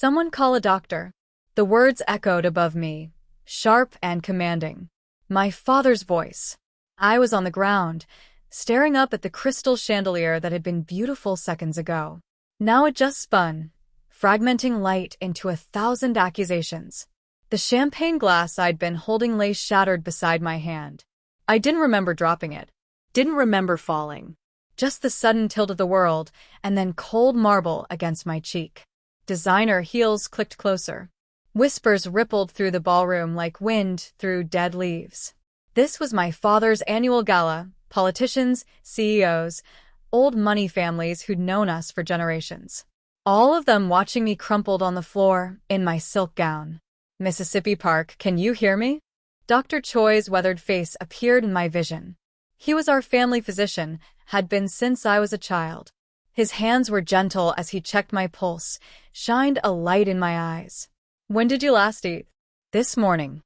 Someone call a doctor. The words echoed above me, sharp and commanding. My father's voice. I was on the ground, staring up at the crystal chandelier that had been beautiful seconds ago. Now it just spun, fragmenting light into 1,000 accusations. The champagne glass I'd been holding lay shattered beside my hand. I didn't remember dropping it. Didn't remember falling. Just the sudden tilt of the world, and then cold marble against my cheek. Designer heels clicked closer. Whispers rippled through the ballroom like wind through dead leaves. This was my father's annual gala. Politicians, CEOs, old money families who'd known us for generations. All of them watching me crumpled on the floor in my silk gown. Mississippi Park, can you hear me? Dr. Choi's weathered face appeared in my vision. He was our family physician, had been since I was a child. His hands were gentle as he checked my pulse, shined a light in my eyes. When did you last eat? This morning.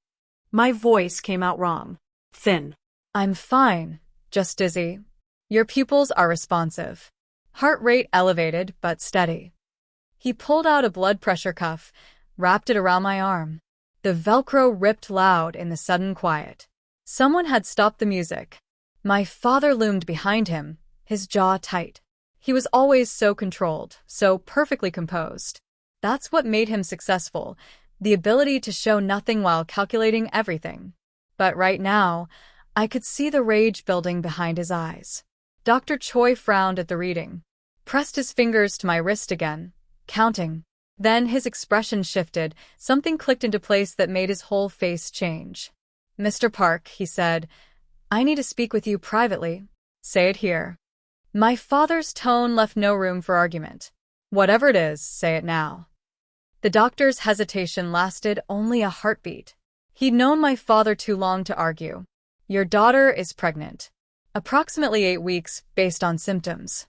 My voice came out wrong. Thin. I'm fine, just dizzy. Your pupils are responsive. Heart rate elevated but steady. He pulled out a blood pressure cuff, wrapped it around my arm. The Velcro ripped loud in the sudden quiet. Someone had stopped the music. My father loomed behind him, his jaw tight. He was always so controlled, so perfectly composed. That's what made him successful, the ability to show nothing while calculating everything. But right now, I could see the rage building behind his eyes. Dr. Choi frowned at the reading, pressed his fingers to my wrist again, counting. Then his expression shifted, something clicked into place that made his whole face change. Mr. Park, he said, I need to speak with you privately. Say it here. My father's tone left no room for argument. Whatever it is, say it now. The doctor's hesitation lasted only a heartbeat. He'd known my father too long to argue. Your daughter is pregnant. Approximately 8 weeks, based on symptoms.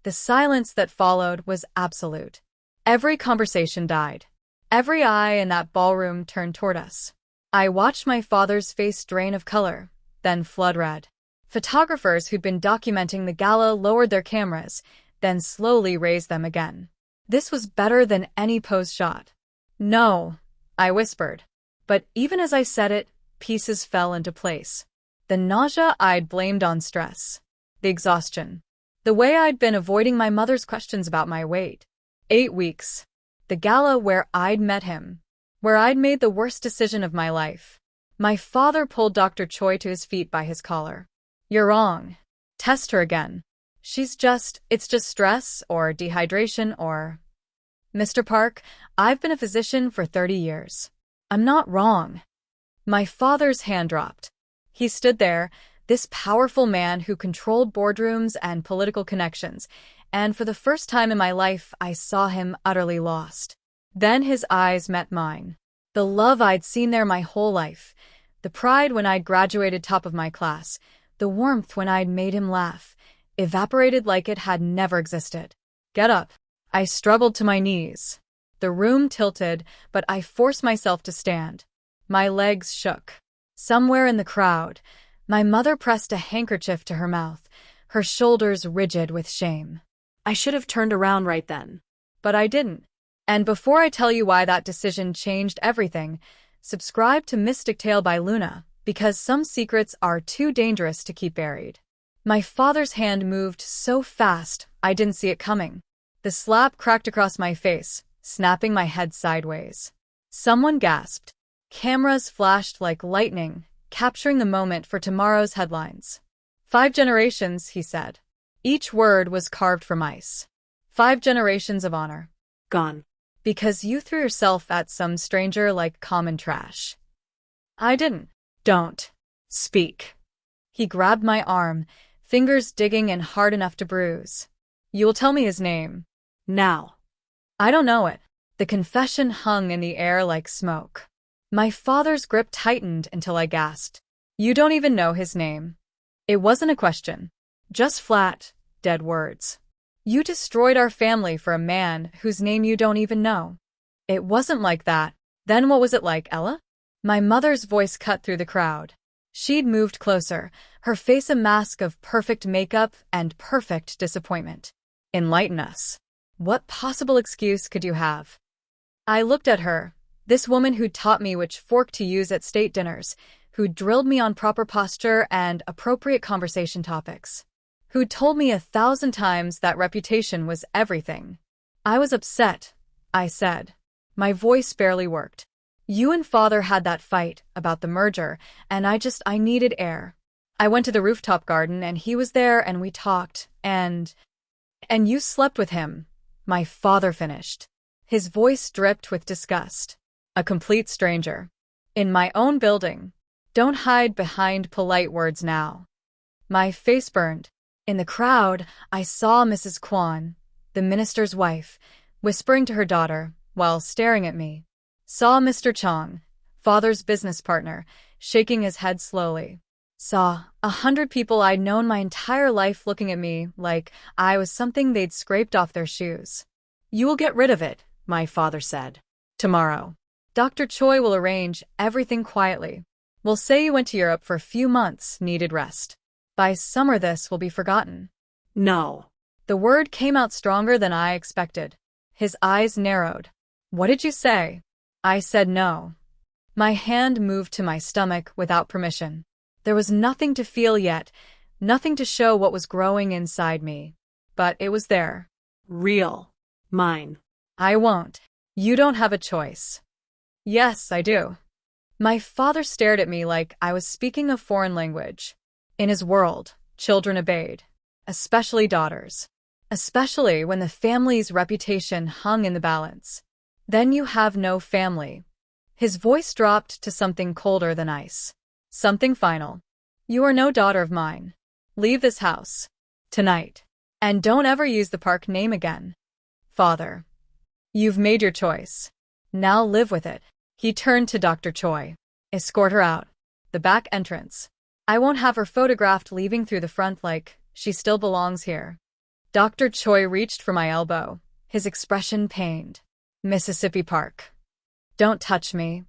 The silence that followed was absolute. Every conversation died. Every eye in that ballroom turned toward us. I watched my father's face drain of color, then flood red. Photographers who'd been documenting the gala lowered their cameras, then slowly raised them again. This was better than any pose shot. No, I whispered. But even as I said it, pieces fell into place. The nausea I'd blamed on stress. The exhaustion. The way I'd been avoiding my mother's questions about my weight. 8 weeks. The gala where I'd met him. Where I'd made the worst decision of my life. My father pulled Dr. Choi to his feet by his collar. You're wrong. Test her again. It's just stress or dehydration or... Mr. Park, I've been a physician for 30 years. I'm not wrong. My father's hand dropped. He stood there, this powerful man who controlled boardrooms and political connections, and for the first time in my life, I saw him utterly lost. Then his eyes met mine. The love I'd seen there my whole life, the pride when I'd graduated top of my class, the warmth when I'd made him laugh, evaporated like it had never existed. Get up. I struggled to my knees. The room tilted, but I forced myself to stand. My legs shook. Somewhere in the crowd, my mother pressed a handkerchief to her mouth, her shoulders rigid with shame. I should have turned around right then. But I didn't. And before I tell you why that decision changed everything, subscribe to Mystic Tale by Luna, because some secrets are too dangerous to keep buried. My father's hand moved so fast, I didn't see it coming. The slap cracked across my face, snapping my head sideways. Someone gasped. Cameras flashed like lightning, capturing the moment for tomorrow's headlines. 5 generations, he said. Each word was carved from ice. 5 generations of honor. Gone. Because you threw yourself at some stranger like common trash. I didn't. Don't. Speak. He grabbed my arm, fingers digging in hard enough to bruise. You'll tell me his name. Now. I don't know it. The confession hung in the air like smoke. My father's grip tightened until I gasped. You don't even know his name. It wasn't a question. Just flat, dead words. You destroyed our family for a man whose name you don't even know. It wasn't like that. Then what was it like, Ella? My mother's voice cut through the crowd. She'd moved closer, her face a mask of perfect makeup and perfect disappointment. Enlighten us. What possible excuse could you have? I looked at her, this woman who taught me which fork to use at state dinners, who drilled me on proper posture and appropriate conversation topics, who told me 1,000 times that reputation was everything. I was upset, I said. My voice barely worked. You and father had that fight about the merger, and I needed air. I went to the rooftop garden and he was there and we talked, and you slept with him, my father finished. His voice dripped with disgust. A complete stranger. In my own building. Don't hide behind polite words now. My face burned. In the crowd, I saw Mrs. Kwan, the minister's wife, whispering to her daughter while staring at me. Saw Mr. Chong, father's business partner, shaking his head slowly. Saw 100 people I'd known my entire life looking at me like I was something they'd scraped off their shoes. You will get rid of it, my father said. Tomorrow. Dr. Choi will arrange everything quietly. We'll say you went to Europe for a few months, needed rest. By summer this will be forgotten. No. The word came out stronger than I expected. His eyes narrowed. What did you say? I said no. My hand moved to my stomach without permission. There was nothing to feel yet, nothing to show what was growing inside me. But it was there. Real. Mine. I won't. You don't have a choice. Yes, I do. My father stared at me like I was speaking a foreign language. In his world, children obeyed. Especially daughters. Especially when the family's reputation hung in the balance. Then you have no family. His voice dropped to something colder than ice. Something final. You are no daughter of mine. Leave this house. Tonight. And don't ever use the park name again. Father. You've made your choice. Now live with it. He turned to Dr. Choi. Escort her out. The back entrance. I won't have her photographed leaving through the front like she still belongs here. Dr. Choi reached for my elbow, his expression pained. Mississippi Park. Don't touch me.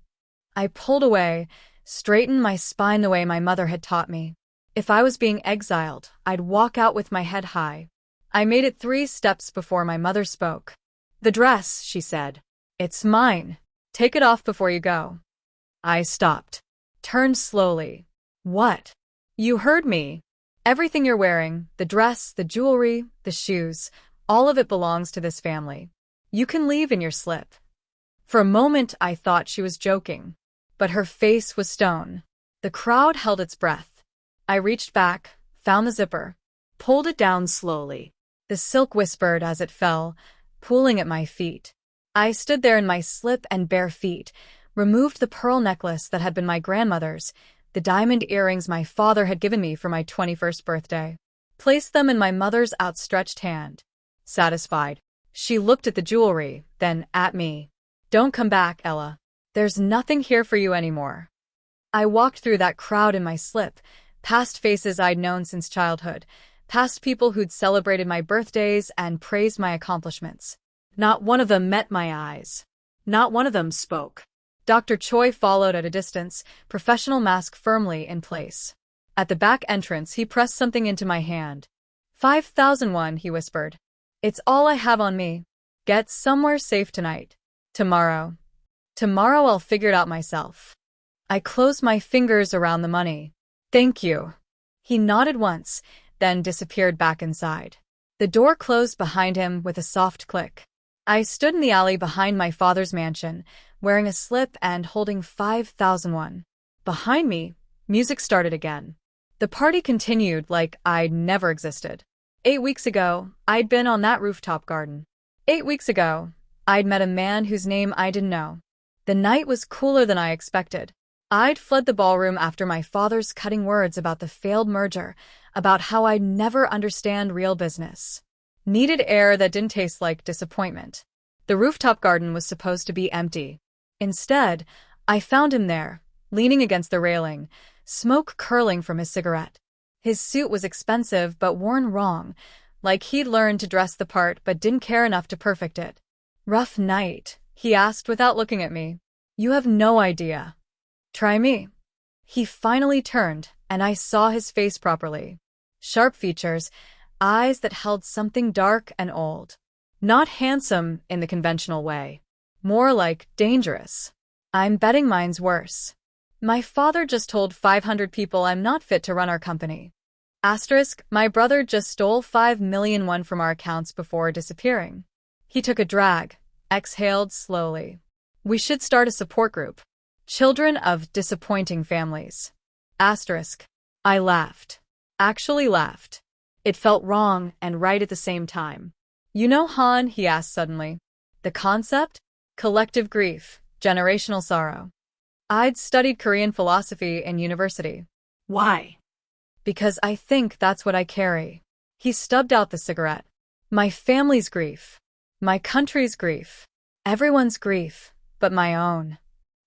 I pulled away, straightened my spine the way my mother had taught me. If I was being exiled, I'd walk out with my head high. I made it 3 steps before my mother spoke. The dress, she said. It's mine. Take it off before you go. I stopped. Turned slowly. What? You heard me. Everything you're wearing, the dress, the jewelry, the shoes, all of it belongs to this family. You can leave in your slip. For a moment I thought she was joking, but her face was stone. The crowd held its breath. I reached back, found the zipper, pulled it down slowly. The silk whispered as it fell, pooling at my feet. I stood there in my slip and bare feet, removed the pearl necklace that had been my grandmother's, the diamond earrings my father had given me for my 21st birthday. Placed them in my mother's outstretched hand. Satisfied. She looked at the jewelry, then at me. Don't come back, Ella. There's nothing here for you anymore. I walked through that crowd in my slip, past faces I'd known since childhood, past people who'd celebrated my birthdays and praised my accomplishments. Not one of them met my eyes. Not one of them spoke. Dr. Choi followed at a distance, professional mask firmly in place. At the back entrance, he pressed something into my hand. 5,001, he whispered. It's all I have on me. Get somewhere safe tonight. Tomorrow. Tomorrow I'll figure it out myself. I closed my fingers around the money. Thank you. He nodded once, then disappeared back inside. The door closed behind him with a soft click. I stood in the alley behind my father's mansion, wearing a slip and holding 5,001. Behind me, music started again. The party continued like I'd never existed. 8 weeks ago, I'd been on that rooftop garden. 8 weeks ago, I'd met a man whose name I didn't know. The night was cooler than I expected. I'd fled the ballroom after my father's cutting words about the failed merger, about how I'd never understand real business. Needed air that didn't taste like disappointment. The rooftop garden was supposed to be empty. Instead, I found him there, leaning against the railing, smoke curling from his cigarette. His suit was expensive but worn wrong, like he'd learned to dress the part but didn't care enough to perfect it. Rough night, he asked without looking at me. You have no idea. Try me. He finally turned, and I saw his face properly. Sharp features, eyes that held something dark and old. Not handsome in the conventional way. More like dangerous. I'm betting mine's worse. My father just told 500 people I'm not fit to run our company. Asterisk, my brother just stole 5 million won from our accounts before disappearing. He took a drag, exhaled slowly. We should start a support group. Children of disappointing families. Asterisk. I laughed. Actually laughed. It felt wrong and right at the same time. You know, Han, he asked suddenly. The concept? Collective grief, generational sorrow. I'd studied Korean philosophy in university. Why? Because I think that's what I carry. He stubbed out the cigarette. My family's grief. My country's grief. Everyone's grief, but my own.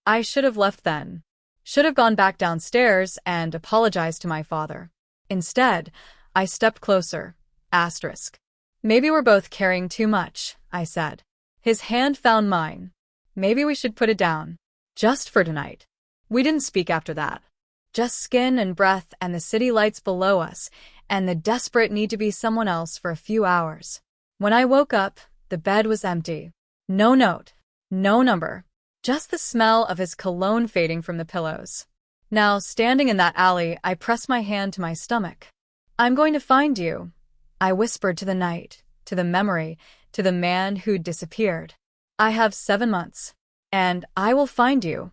I should have left then. Should have gone back downstairs and apologized to my father. Instead, I stepped closer. Asterisk. Maybe we're both carrying too much, I said. His hand found mine. Maybe we should put it down. Just for tonight. We didn't speak after that. Just skin and breath and the city lights below us, and the desperate need to be someone else for a few hours. When I woke up, the bed was empty. No note. No number. Just the smell of his cologne fading from the pillows. Now, standing in that alley, I pressed my hand to my stomach. I'm going to find you, I whispered to the night, to the memory, to the man who'd disappeared. I have 7 months, and I will find you.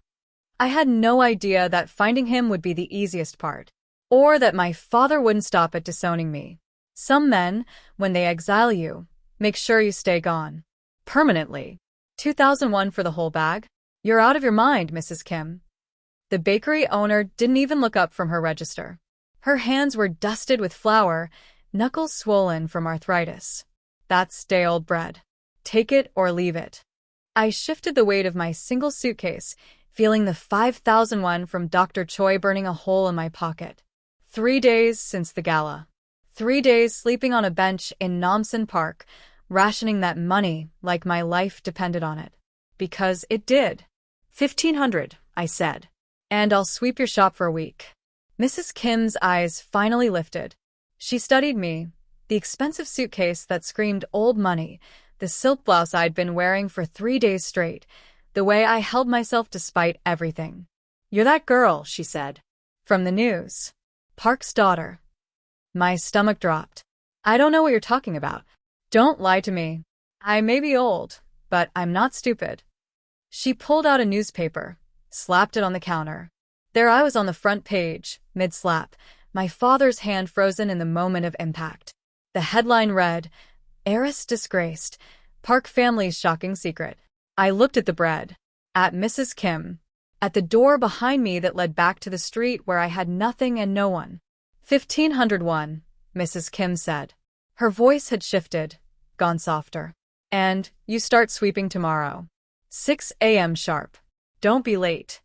I had no idea that finding him would be the easiest part, or that my father wouldn't stop at disowning me. Some men, when they exile you, make sure you stay gone. Permanently. 2001 for the whole bag? You're out of your mind, Mrs. Kim. The bakery owner didn't even look up from her register. Her hands were dusted with flour, knuckles swollen from arthritis. That's day-old bread. Take it or leave it. I shifted the weight of my single suitcase, feeling the 5,001 from Dr. Choi burning a hole in my pocket. 3 days since the gala. 3 days sleeping on a bench in Namsan Park, rationing that money like my life depended on it. Because it did. 1,500, I said. And I'll sweep your shop for a week. Mrs. Kim's eyes finally lifted. She studied me, the expensive suitcase that screamed old money, the silk blouse I'd been wearing for 3 days straight, the way I held myself despite everything. You're that girl, she said. From the news. Park's daughter. My stomach dropped. I don't know what you're talking about. Don't lie to me. I may be old, but I'm not stupid. She pulled out a newspaper, slapped it on the counter. There I was on the front page, mid-slap, my father's hand frozen in the moment of impact. The headline read, Heiress Disgraced, Park Family's Shocking Secret. I looked at the bread, at Mrs. Kim, at the door behind me that led back to the street where I had nothing and no one. 1,501, Mrs. Kim said. Her voice had shifted, gone softer. And you start sweeping tomorrow. 6 a.m. sharp. Don't be late.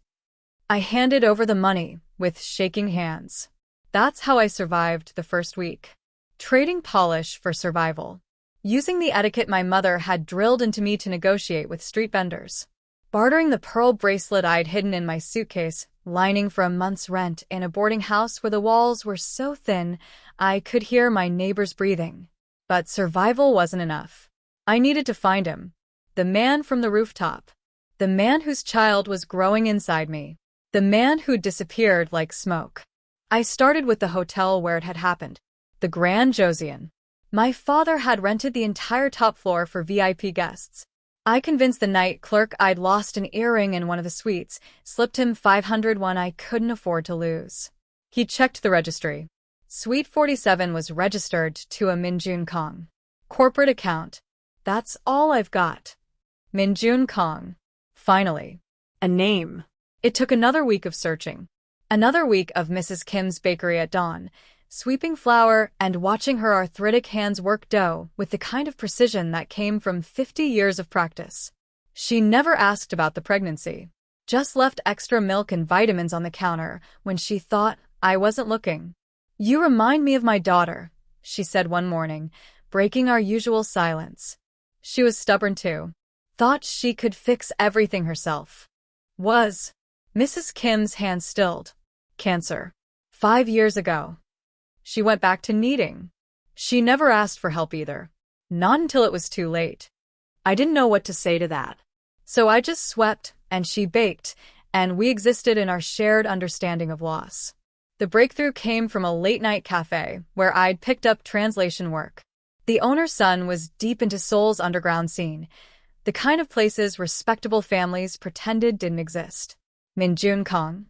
I handed over the money, with shaking hands. That's how I survived the first week. Trading polish for survival. Using the etiquette my mother had drilled into me to negotiate with street vendors. Bartering the pearl bracelet I'd hidden in my suitcase, lining for a month's rent in a boarding house where the walls were so thin I could hear my neighbors breathing. But survival wasn't enough. I needed to find him. The man from the rooftop. The man whose child was growing inside me. The man who'd disappeared like smoke. I started with the hotel where it had happened. The Grand Josian. My father had rented the entire top floor for VIP guests. I convinced the night clerk I'd lost an earring in one of the suites, slipped him 501 I couldn't afford to lose. He checked the registry. Suite 47 was registered to a Minjun Kong. Corporate account. That's all I've got. Minjun Kong. Finally. A name. It took another week of searching. Another week of Mrs. Kim's bakery at dawn, sweeping flour and watching her arthritic hands work dough with the kind of precision that came from 50 years of practice. She never asked about the pregnancy, just left extra milk and vitamins on the counter when she thought I wasn't looking. You remind me of my daughter, she said one morning, breaking our usual silence. She was stubborn too. Thought she could fix everything herself. Was. Mrs. Kim's hand stilled. Cancer. 5 years ago. She went back to kneading. She never asked for help either. Not until it was too late. I didn't know what to say to that. So I just swept, and she baked, and we existed in our shared understanding of loss. The breakthrough came from a late-night cafe where I'd picked up translation work. The owner's son was deep into Seoul's underground scene, the kind of places respectable families pretended didn't exist. Minjun Kong.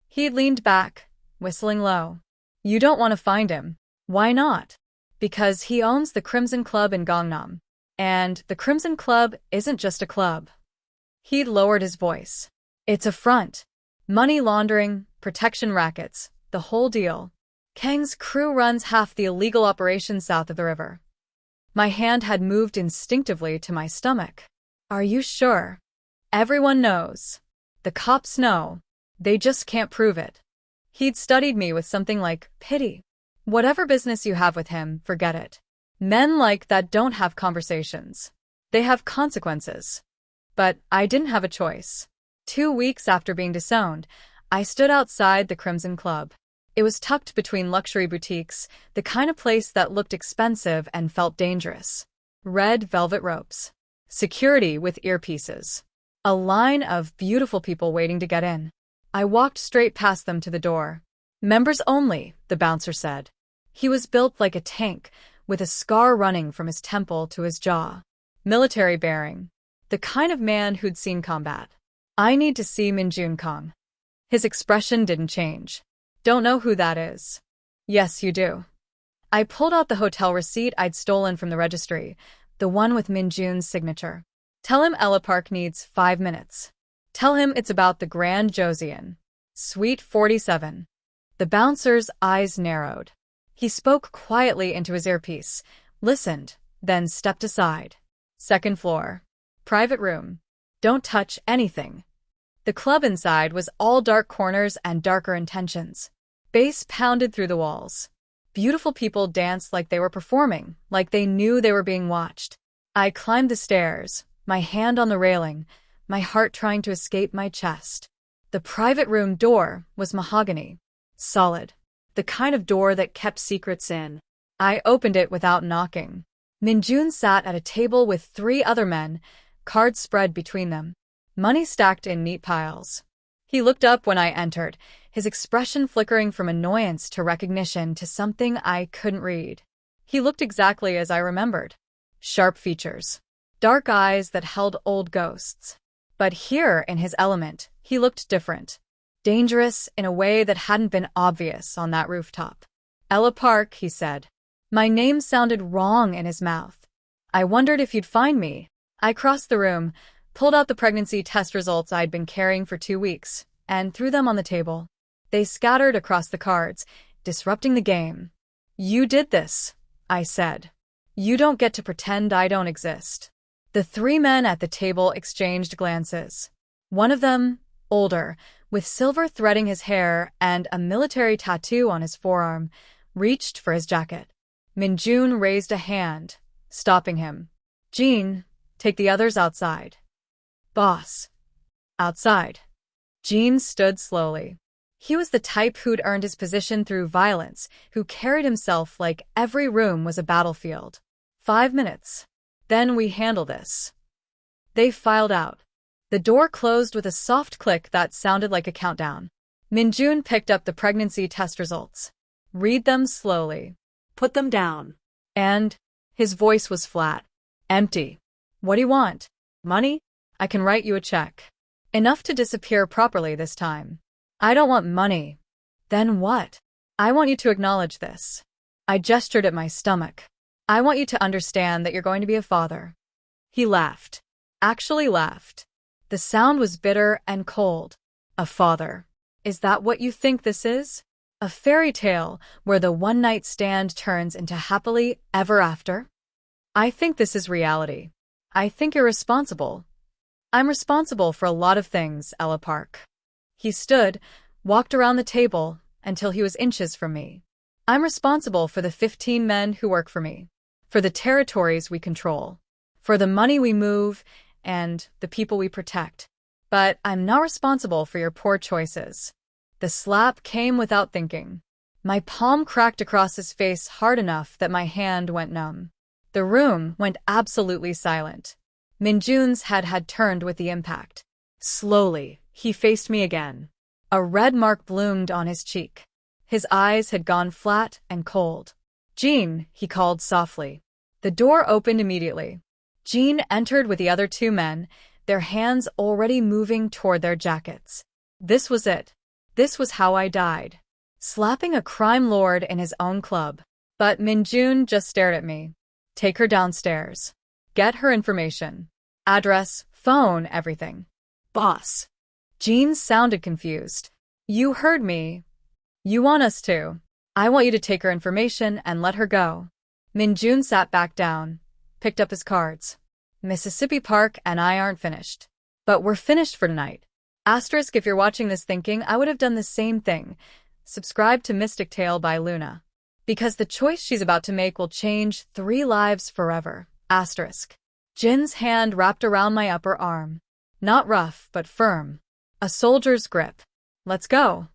He'd leaned back, whistling low. You don't want to find him. Why not? Because he owns the Crimson Club in Gangnam. And the Crimson Club isn't just a club. He'd lowered his voice. It's a front. Money laundering, protection rackets, the whole deal. Kang's crew runs half the illegal operations south of the river. My hand had moved instinctively to my stomach. Are you sure? Everyone knows. The cops know. They just can't prove it. He'd studied me with something like pity. Whatever business you have with him, forget it. Men like that don't have conversations. They have consequences. But I didn't have a choice. 2 weeks after being disowned, I stood outside the Crimson Club. It was tucked between luxury boutiques, the kind of place that looked expensive and felt dangerous. Red velvet ropes. Security with earpieces. A line of beautiful people waiting to get in. I walked straight past them to the door. Members only, the bouncer said. He was built like a tank, with a scar running from his temple to his jaw. Military bearing. The kind of man who'd seen combat. I need to see Minjun Kong. His expression didn't change. Don't know who that is. Yes, you do. I pulled out the hotel receipt I'd stolen from the registry, the one with Minjun's signature. Tell him Ella Park needs 5 minutes. Tell him it's about the Grand Josian. Suite 47. The bouncer's eyes narrowed. He spoke quietly into his earpiece, listened, then stepped aside. 2nd floor. Private room. Don't touch anything. The club inside was all dark corners and darker intentions. Bass pounded through the walls. Beautiful people danced like they were performing, like they knew they were being watched. I climbed the stairs, my hand on the railing, my heart trying to escape my chest. The private room door was mahogany. Solid. The kind of door that kept secrets in. I opened it without knocking. Minjun sat at a table with 3 other men, cards spread between them. Money stacked in neat piles. He looked up when I entered, his expression flickering from annoyance to recognition to something I couldn't read. He looked exactly as I remembered. Sharp features. Dark eyes that held old ghosts. But here, in his element, he looked different. Dangerous in a way that hadn't been obvious on that rooftop. Ella Park, he said. My name sounded wrong in his mouth. I wondered if you'd find me. I crossed the room, pulled out the pregnancy test results I'd been carrying for 2 weeks, and threw them on the table. They scattered across the cards, disrupting the game. You did this, I said. You don't get to pretend I don't exist. The 3 men at the table exchanged glances. One of them, older, with silver threading his hair and a military tattoo on his forearm, reached for his jacket. Minjun raised a hand, stopping him. Jean, take the others outside. Boss. Outside. Jean stood slowly. He was the type who'd earned his position through violence, who carried himself like every room was a battlefield. 5 minutes. Then we handle this. They filed out. The door closed with a soft click that sounded like a countdown. Minjun picked up the pregnancy test results. Read them slowly. Put them down. And his voice was flat. Empty. What do you want? Money? I can write you a check. Enough to disappear properly this time. I don't want money. Then what? I want you to acknowledge this. I gestured at my stomach. I want you to understand that you're going to be a father. He laughed. Actually laughed. The sound was bitter and cold. A father. Is that what you think this is? A fairy tale where the one-night stand turns into happily ever after? I think this is reality. I think you're responsible. I'm responsible for a lot of things, Ella Park. He stood, walked around the table, until he was inches from me. I'm responsible for the 15 men who work for me, for the territories we control, for the money we move, and the people we protect. But I'm not responsible for your poor choices. The slap came without thinking. My palm cracked across his face hard enough that my hand went numb. The room went absolutely silent. Minjun's head had turned with the impact. Slowly, he faced me again. A red mark bloomed on his cheek. His eyes had gone flat and cold. "Jean," he called softly. The door opened immediately. Jean entered with the other two men, their hands already moving toward their jackets. This was it. This was how I died. Slapping a crime lord in his own club. But Minjun just stared at me. "Take her downstairs. Get her information. Address, phone, everything." Boss. Jean sounded confused. "You heard me. You want us to. I want you to take her information and let her go." Minjun sat back down, picked up his cards. "Mississippi Park and I aren't finished. But we're finished for tonight. Asterisk if you're watching this thinking I would have done the same thing. Subscribe to Mystic Tale by Luna. Because the choice she's about to make will change 3 lives forever. Asterisk." Jin's hand wrapped around my upper arm. Not rough, but firm. A soldier's grip. "Let's go."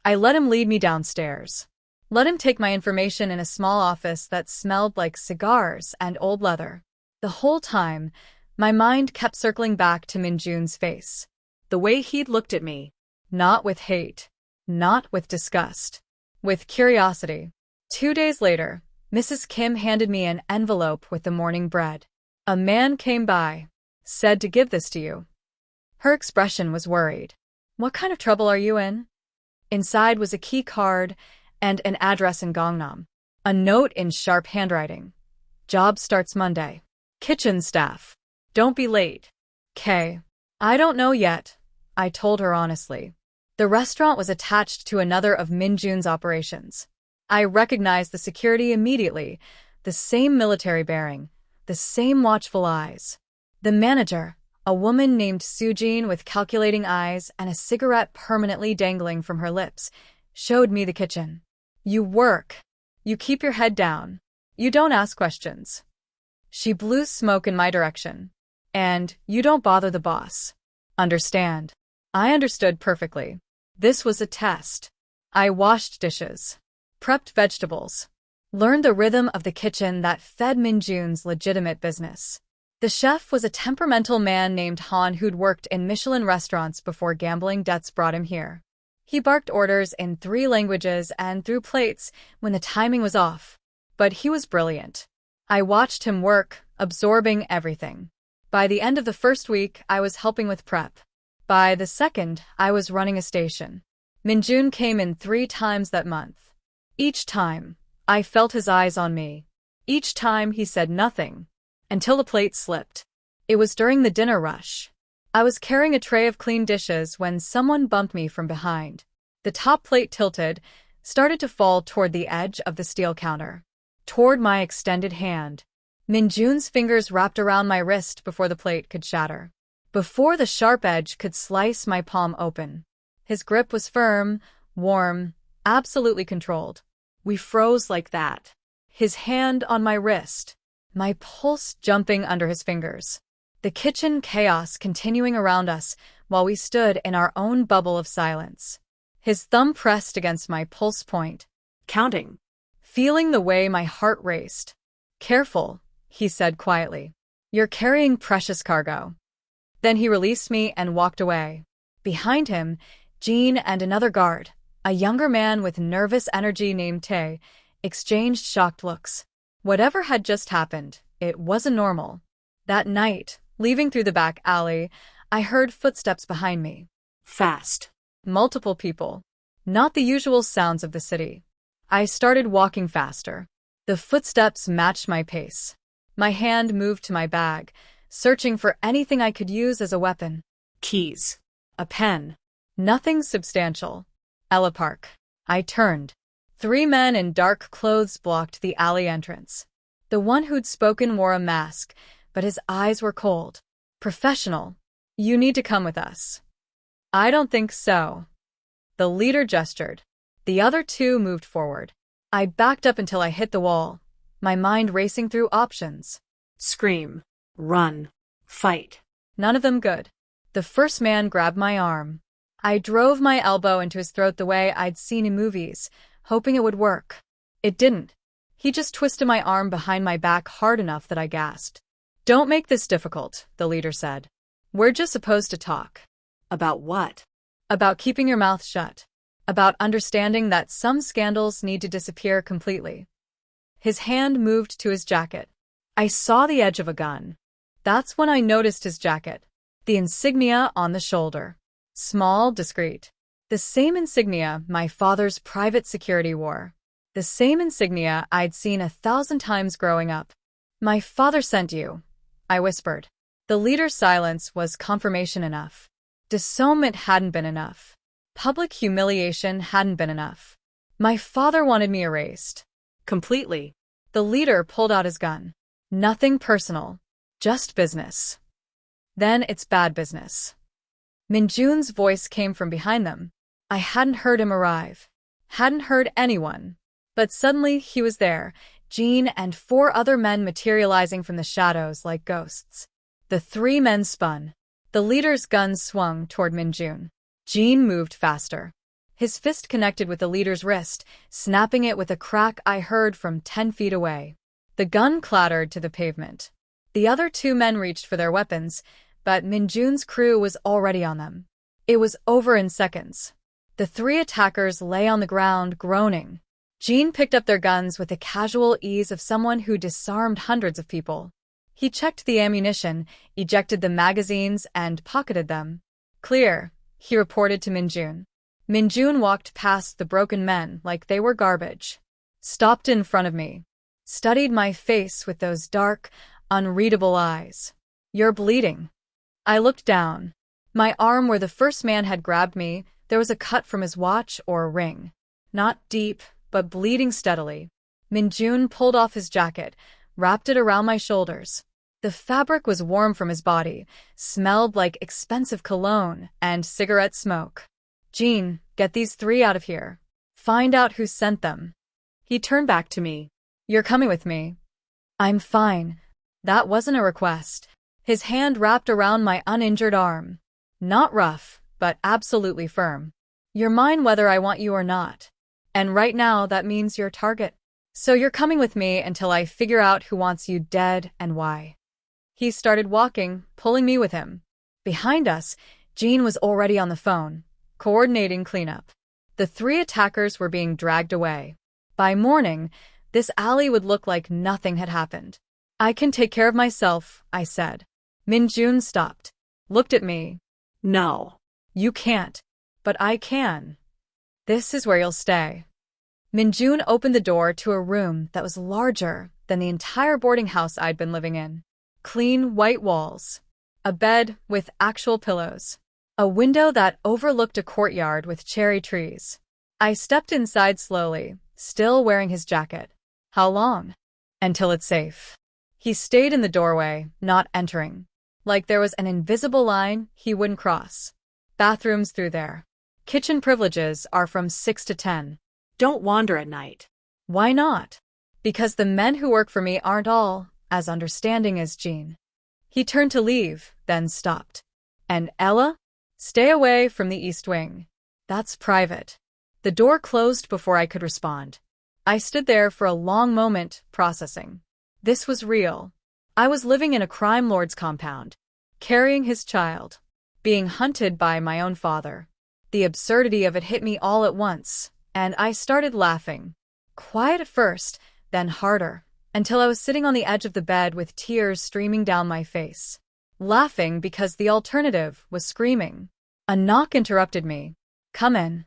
I let him lead me downstairs. Let him take my information in a small office that smelled like cigars and old leather. The whole time, my mind kept circling back to Minjun's face. The way he'd looked at me. Not with hate. Not with disgust. With curiosity. 2 days later, Mrs. Kim handed me an envelope with the morning bread. "A man came by. Said to give this to you." Her expression was worried. "What kind of trouble are you in?" Inside was a key card and an address in Gangnam. A note in sharp handwriting. "Job starts Monday. Kitchen staff. Don't be late. K." "I don't know yet," I told her honestly. The restaurant was attached to another of Minjun's operations. I recognized the security immediately, the same military bearing, the same watchful eyes. The manager, a woman named Sujin with calculating eyes and a cigarette permanently dangling from her lips, showed me the kitchen. "You work. You keep your head down. You don't ask questions." She blew smoke in my direction. "And you don't bother the boss. Understand?" I understood perfectly. This was a test. I washed dishes. Prepped vegetables. Learned the rhythm of the kitchen that fed Minjun's legitimate business. The chef was a temperamental man named Han who'd worked in Michelin restaurants before gambling debts brought him here. He barked orders in 3 languages and threw plates when the timing was off. But he was brilliant. I watched him work, absorbing everything. By the end of the first week, I was helping with prep. By the second, I was running a station. Minjun came in 3 times that month. Each time, I felt his eyes on me. Each time he said nothing. Until the plate slipped. It was during the dinner rush. I was carrying a tray of clean dishes when someone bumped me from behind. The top plate tilted, started to fall toward the edge of the steel counter. Toward my extended hand. Minjun's fingers wrapped around my wrist before the plate could shatter. Before the sharp edge could slice my palm open. His grip was firm, warm, absolutely controlled. We froze like that. His hand on my wrist. My pulse jumping under his fingers. The kitchen chaos continuing around us while we stood in our own bubble of silence. His thumb pressed against my pulse point. Counting. Feeling the way my heart raced. "Careful," he said quietly. "You're carrying precious cargo." Then he released me and walked away. Behind him, Jean and another guard, a younger man with nervous energy named Tae, exchanged shocked looks. Whatever had just happened, it wasn't normal. That night, leaving through the back alley, I heard footsteps behind me. Fast. Multiple people. Not the usual sounds of the city. I started walking faster. The footsteps matched my pace. My hand moved to my bag, searching for anything I could use as a weapon. Keys. A pen. Nothing substantial. Ella Park. I turned. 3 men in dark clothes blocked the alley entrance. The one who'd spoken wore a mask, but his eyes were cold. "Professional. You need to come with us." "I don't think so." The leader gestured. The other 2 moved forward. I backed up until I hit the wall, my mind racing through options. Scream. Run. Fight. None of them good. The first man grabbed my arm. I drove my elbow into his throat the way I'd seen in movies, hoping it would work. It didn't. He just twisted my arm behind my back hard enough that I gasped. Don't make this difficult, the leader said. We're just supposed to talk. About what? About keeping your mouth shut. About understanding that some scandals need to disappear completely. His hand moved to his jacket. I saw the edge of a gun. That's when I noticed his jacket. The insignia on the shoulder. Small, discreet. The same insignia my father's private security wore. The same insignia I'd seen 1,000 times growing up. My father sent you, I whispered. The leader's silence was confirmation enough. Disownment hadn't been enough. Public humiliation hadn't been enough. My father wanted me erased. Completely. The leader pulled out his gun. Nothing personal. Just business. Then it's bad business. Minjun's voice came from behind them. I hadn't heard him arrive. Hadn't heard anyone. But suddenly he was there, Jean and 4 other men materializing from the shadows like ghosts. The 3 men spun. The leader's gun swung toward Minjun. Jean moved faster. His fist connected with the leader's wrist, snapping it with a crack I heard from 10 feet away. The gun clattered to the pavement. The other 2 men reached for their weapons, but Minjun's crew was already on them. It was over in seconds. The 3 attackers lay on the ground, groaning. Jean picked up their guns with the casual ease of someone who disarmed hundreds of people. He checked the ammunition, ejected the magazines, and pocketed them. Clear, he reported to Minjun. Minjun walked past the broken men like they were garbage. Stopped in front of me. Studied my face with those dark, unreadable eyes. You're bleeding. I looked down. My arm where the first man had grabbed me, there was a cut from his watch or ring. Not deep, but bleeding steadily. Minjun pulled off his jacket, wrapped it around my shoulders. The fabric was warm from his body, smelled like expensive cologne and cigarette smoke. Jean, get these 3 out of here. Find out who sent them. He turned back to me. You're coming with me. I'm fine. That wasn't a request. His hand wrapped around my uninjured arm. Not rough, but absolutely firm. You're mine whether I want you or not. And right now that means you're a target. So you're coming with me until I figure out who wants you dead and why. He started walking, pulling me with him. Behind us, Jean was already on the phone, coordinating cleanup. The 3 attackers were being dragged away. By morning, this alley would look like nothing had happened. I can take care of myself, I said. Minjun stopped. Looked at me. No. You can't. But I can. This is where you'll stay. Minjun opened the door to a room that was larger than the entire boarding house I'd been living in. Clean white walls. A bed with actual pillows. A window that overlooked a courtyard with cherry trees. I stepped inside slowly, still wearing his jacket. How long? Until it's safe. He stayed in the doorway, not entering. Like there was an invisible line he wouldn't cross. Bathrooms through there. Kitchen privileges are from 6 to 10. Don't wander at night. Why not? Because the men who work for me aren't all as understanding as Jean. He turned to leave, then stopped. And Ella? Stay away from the East Wing. That's private. The door closed before I could respond. I stood there for a long moment, processing. This was real. I was living in a crime lord's compound, carrying his child, being hunted by my own father. The absurdity of it hit me all at once, and I started laughing. Quiet at first, then harder, until I was sitting on the edge of the bed with tears streaming down my face. Laughing because the alternative was screaming. A knock interrupted me. Come in.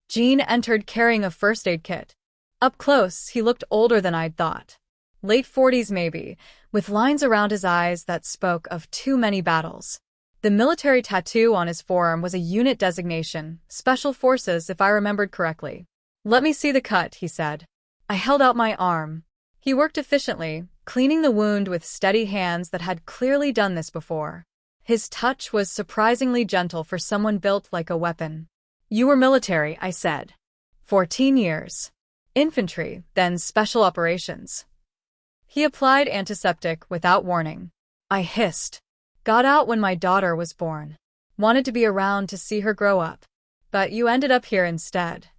Jean entered carrying a first aid kit. Up close, he looked older than I'd thought. Late 40s maybe, with lines around his eyes that spoke of too many battles. The military tattoo on his forearm was a unit designation, Special Forces if I remembered correctly. Let me see the cut, he said. I held out my arm. He worked efficiently, cleaning the wound with steady hands that had clearly done this before. His touch was surprisingly gentle for someone built like a weapon. You were military, I said. 14 years. Infantry, then special operations. He applied antiseptic without warning. I hissed. Got out when my daughter was born. Wanted to be around to see her grow up. But you ended up here instead.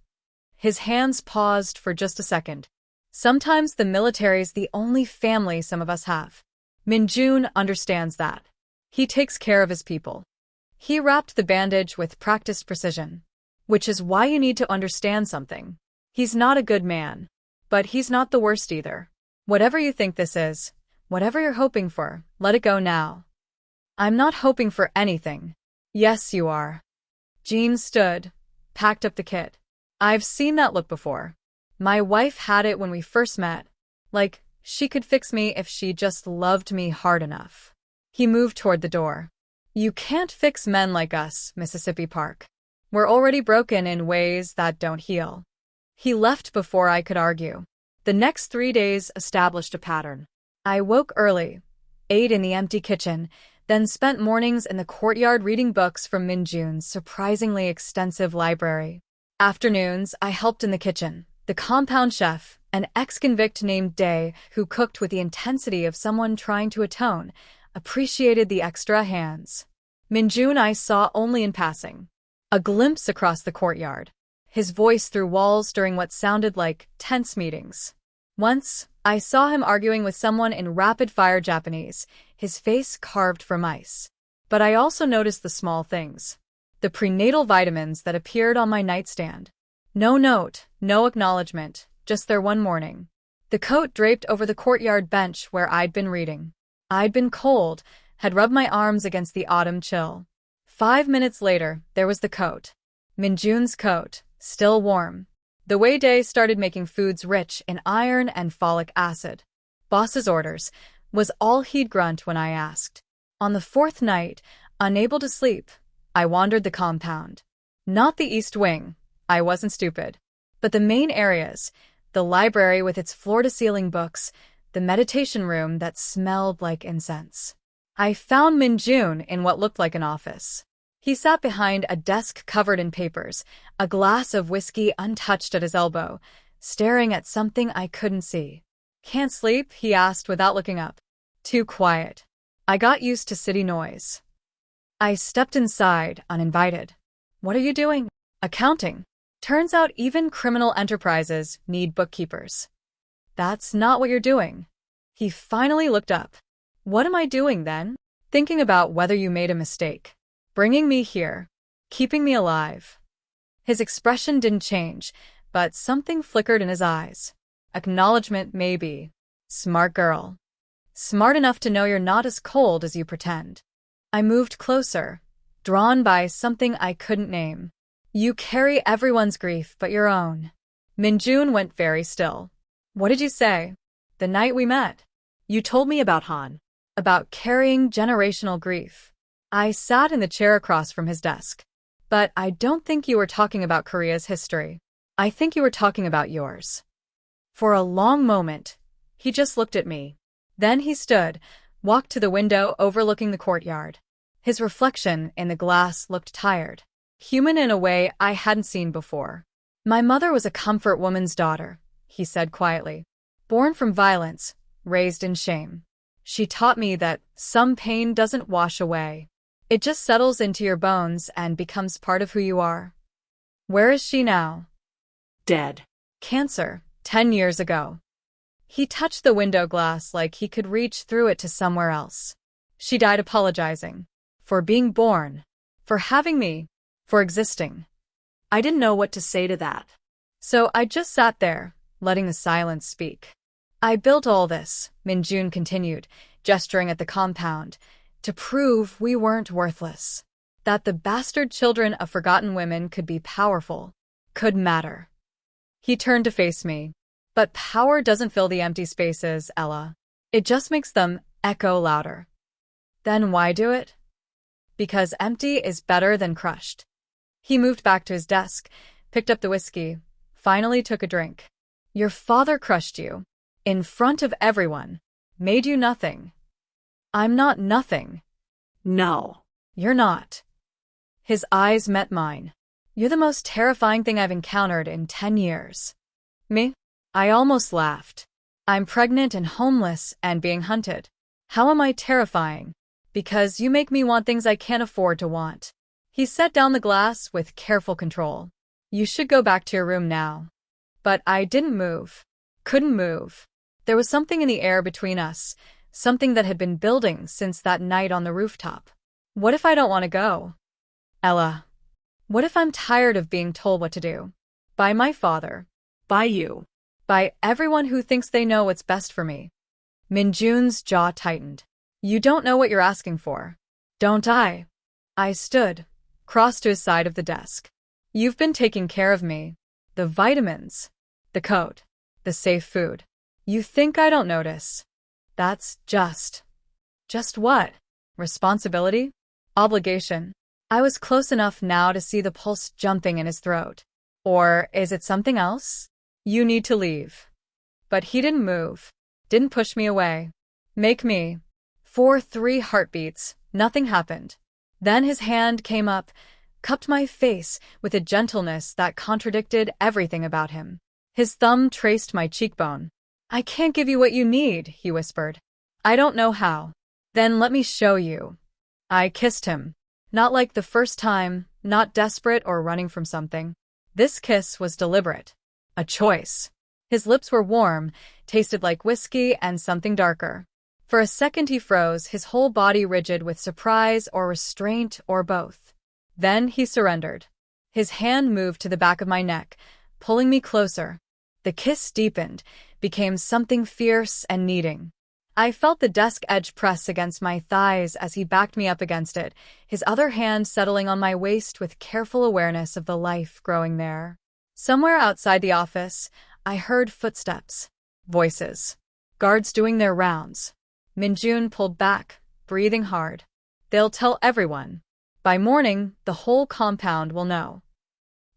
His hands paused for just a second. Sometimes the military's the only family some of us have. Minjun understands that. He takes care of his people. He wrapped the bandage with practiced precision. Which is why you need to understand something. He's not a good man. But he's not the worst either. Whatever you think this is, whatever you're hoping for, let it go now. I'm not hoping for anything. Yes, you are. Jean stood, packed up the kit. I've seen that look before. My wife had it when we first met. Like, she could fix me if she just loved me hard enough. He moved toward the door. You can't fix men like us, Mississippi Park. We're already broken in ways that don't heal. He left before I could argue. The next 3 days established a pattern. I woke early, ate in the empty kitchen, then spent mornings in the courtyard reading books from Minjun's surprisingly extensive library. Afternoons, I helped in the kitchen. The compound chef, an ex-convict named Day, who cooked with the intensity of someone trying to atone, appreciated the extra hands. Minjun I saw only in passing. A glimpse across the courtyard. His voice through walls during what sounded like tense meetings. Once, I saw him arguing with someone in rapid-fire Japanese, his face carved from ice. But I also noticed the small things. The prenatal vitamins that appeared on my nightstand. No note, no acknowledgement, just there one morning. The coat draped over the courtyard bench where I'd been reading. I'd been cold, had rubbed my arms against the autumn chill. 5 minutes later, there was the coat. Minjun's coat, still warm. The way Day started making foods rich in iron and folic acid. Boss's orders, was all he'd grunt when I asked. On the 4th night, unable to sleep, I wandered the compound. Not the East Wing, I wasn't stupid. But the main areas, the library with its floor-to-ceiling books, the meditation room that smelled like incense. I found Minjun in what looked like an office. He sat behind a desk covered in papers, a glass of whiskey untouched at his elbow, staring at something I couldn't see. Can't sleep? He asked without looking up. Too quiet. I got used to city noise. I stepped inside, uninvited. What are you doing? Accounting. Turns out even criminal enterprises need bookkeepers. That's not what you're doing. He finally looked up. What am I doing then? Thinking about whether you made a mistake. Bringing me here. Keeping me alive. His expression didn't change, but something flickered in his eyes. Acknowledgement, maybe. Smart girl. Smart enough to know you're not as cold as you pretend. I moved closer, drawn by something I couldn't name. You carry everyone's grief but your own. Minjun went very still. What did you say? The night we met. You told me about Han. About carrying generational grief. I sat in the chair across from his desk. But I don't think you were talking about Korea's history. I think you were talking about yours. For a long moment, he just looked at me. Then he stood, walked to the window overlooking the courtyard. His reflection in the glass looked tired. Human in a way I hadn't seen before. My mother was a comfort woman's daughter, he said quietly. Born from violence, raised in shame. She taught me that some pain doesn't wash away. It just settles into your bones and becomes part of who you are. Where is she now? Dead. Cancer, 10 years ago. He touched the window glass like he could reach through it to somewhere else. She died apologizing. For being born. For having me. For existing. I didn't know what to say to that. So I just sat there, letting the silence speak. I built all this, Minjun continued, gesturing at the compound, to prove we weren't worthless. That the bastard children of forgotten women could be powerful, could matter. He turned to face me. But power doesn't fill the empty spaces, Ella. It just makes them echo louder. Then why do it? Because empty is better than crushed. He moved back to his desk, picked up the whiskey, finally took a drink. Your father crushed you. In front of everyone. Made you nothing. I'm not nothing. No. You're not. His eyes met mine. You're the most terrifying thing I've encountered in 10 years. Me? I almost laughed. I'm pregnant and homeless and being hunted. How am I terrifying? Because you make me want things I can't afford to want. He set down the glass with careful control. You should go back to your room now. But I didn't move. Couldn't move. There was something in the air between us, something that had been building since that night on the rooftop. What if I don't want to go? Ella. What if I'm tired of being told what to do? By my father. By you. By everyone who thinks they know what's best for me. Minjun's jaw tightened. You don't know what you're asking for. Don't I? I stood, crossed to his side of the desk. You've been taking care of me. The vitamins. The coat. The safe food. You think I don't notice? That's just what? Responsibility? Obligation? I was close enough now to see the pulse jumping in his throat. Or is it something else? You need to leave. But he didn't move. Didn't push me away. Make me. For 3 heartbeats, nothing happened. Then his hand came up, cupped my face with a gentleness that contradicted everything about him. His thumb traced my cheekbone. I can't give you what you need, he whispered. I don't know how. Then let me show you. I kissed him. Not like the first time, not desperate or running from something. This kiss was deliberate. A choice. His lips were warm, tasted like whiskey and something darker. For a second he froze, his whole body rigid with surprise or restraint or both. Then he surrendered. His hand moved to the back of my neck, pulling me closer. The kiss deepened, became something fierce and needing. I felt the desk edge press against my thighs as he backed me up against it, his other hand settling on my waist with careful awareness of the life growing there. Somewhere outside the office, I heard footsteps, voices, guards doing their rounds. Minjun pulled back, breathing hard. They'll tell everyone. By morning, the whole compound will know.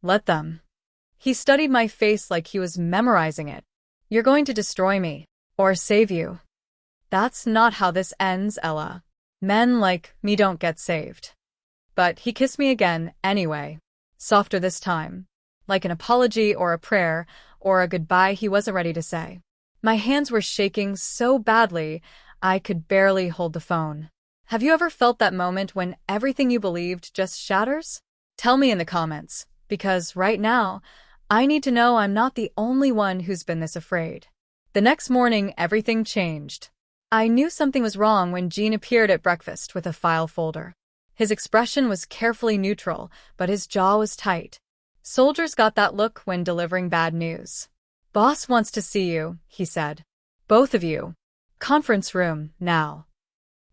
Let them. He studied my face like he was memorizing it. You're going to destroy me, or save you. That's not how this ends, Ella. Men like me don't get saved. But he kissed me again anyway. Softer this time. Like an apology or a prayer, or a goodbye he wasn't ready to say. My hands were shaking so badly, I could barely hold the phone. Have you ever felt that moment when everything you believed just shatters? Tell me in the comments, because right now, I need to know I'm not the only one who's been this afraid. The next morning, everything changed. I knew something was wrong when Gene appeared at breakfast with a file folder. His expression was carefully neutral, but his jaw was tight. Soldiers got that look when delivering bad news. Boss wants to see you, he said. Both of you. Conference room, now.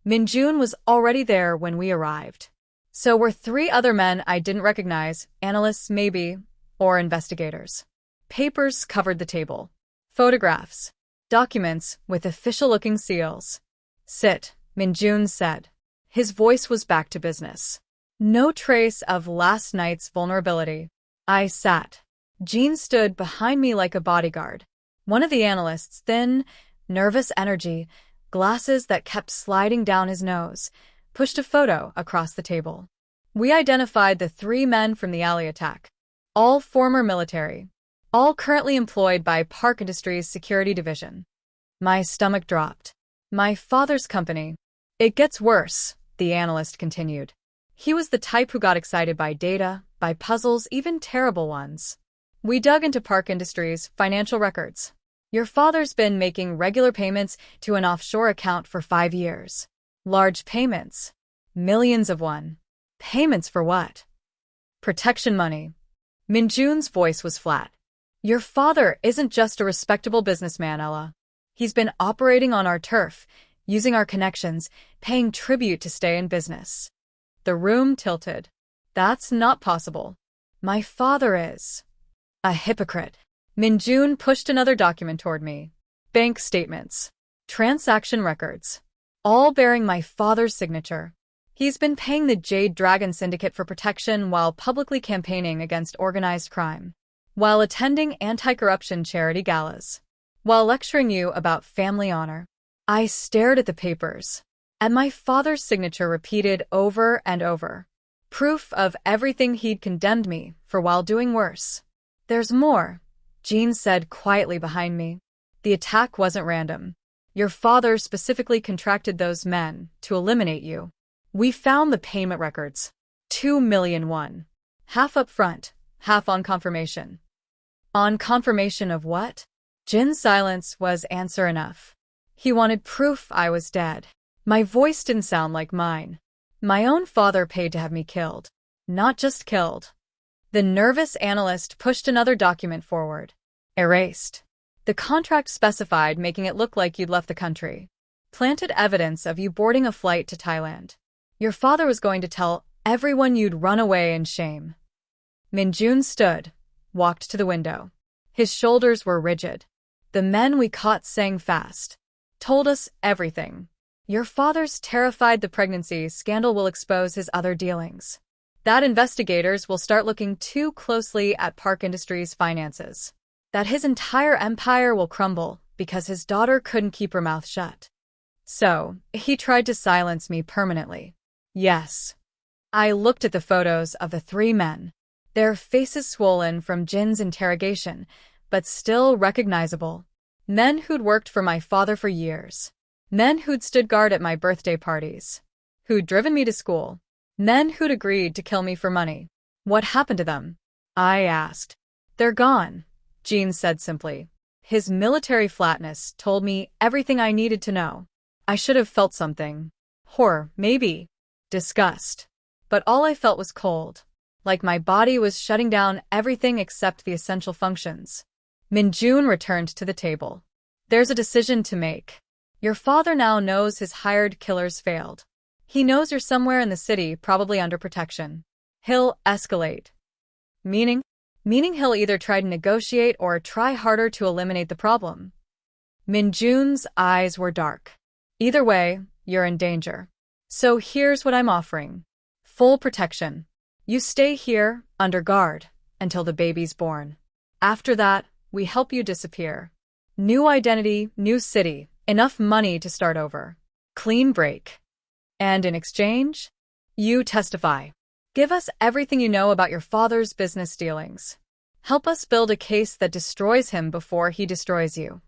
Minjun was already there when we arrived. So were 3 other men I didn't recognize, analysts maybe, or investigators. Papers covered the table. Photographs. Documents with official-looking seals. Sit, Minjun said. His voice was back to business. No trace of last night's vulnerability. I sat. Gene stood behind me like a bodyguard. One of the analysts, thin, nervous energy, glasses that kept sliding down his nose, pushed a photo across the table. We identified the 3 men from the alley attack. All former military. All currently employed by Park Industries' security division. My stomach dropped. My father's company. It gets worse, the analyst continued. He was the type who got excited by data, by puzzles, even terrible ones. We dug into Park Industries' financial records. Your father's been making regular payments to an offshore account for 5 years. Large payments. Millions of one. Payments for what? Protection money. Minjun's voice was flat. Your father isn't just a respectable businessman, Ella. He's been operating on our turf, using our connections, paying tribute to stay in business. The room tilted. That's not possible. My father is a hypocrite. Minjun pushed another document toward me. Bank statements. Transaction records. All bearing my father's signature. He's been paying the Jade Dragon Syndicate for protection while publicly campaigning against organized crime. While attending anti-corruption charity galas. While lecturing you about family honor. I stared at the papers. And my father's signature repeated over and over. Proof of everything he'd condemned me for while doing worse. There's more, Gene said quietly behind me. The attack wasn't random. Your father specifically contracted those men to eliminate you. We found the payment records. 2 million won. Half up front, half on confirmation. On confirmation of what? Jin's silence was answer enough. He wanted proof I was dead. My voice didn't sound like mine. My own father paid to have me killed. Not just killed. The nervous analyst pushed another document forward. Erased. The contract specified making it look like you'd left the country. Planted evidence of you boarding a flight to Thailand. Your father was going to tell everyone you'd run away in shame. Minjun stood, walked to the window. His shoulders were rigid. The men we caught sang fast. Told us everything. Your father's terrified the pregnancy scandal will expose his other dealings. That investigators will start looking too closely at Park Industries' finances. That his entire empire will crumble because his daughter couldn't keep her mouth shut. So, he tried to silence me permanently. Yes. I looked at the photos of the three men. Their faces swollen from Jin's interrogation, but still recognizable. Men who'd worked for my father for years. Men who'd stood guard at my birthday parties. Who'd driven me to school. Men who'd agreed to kill me for money. What happened to them? I asked. They're gone, Jin said simply. His military flatness told me everything I needed to know. I should have felt something. Horror, maybe. Disgust. But all I felt was cold. Like my body was shutting down everything except the essential functions. Minjun returned to the table. There's a decision to make. Your father now knows his hired killers failed. He knows you're somewhere in the city, probably under protection. He'll escalate. Meaning? Meaning he'll either try to negotiate or try harder to eliminate the problem. Minjun's eyes were dark. Either way, you're in danger. So here's what I'm offering. Full protection. You stay here, under guard, until the baby's born. After that, we help you disappear. New identity, new city, enough money to start over. Clean break. And in exchange, you testify. Give us everything you know about your father's business dealings. Help us build a case that destroys him before he destroys you.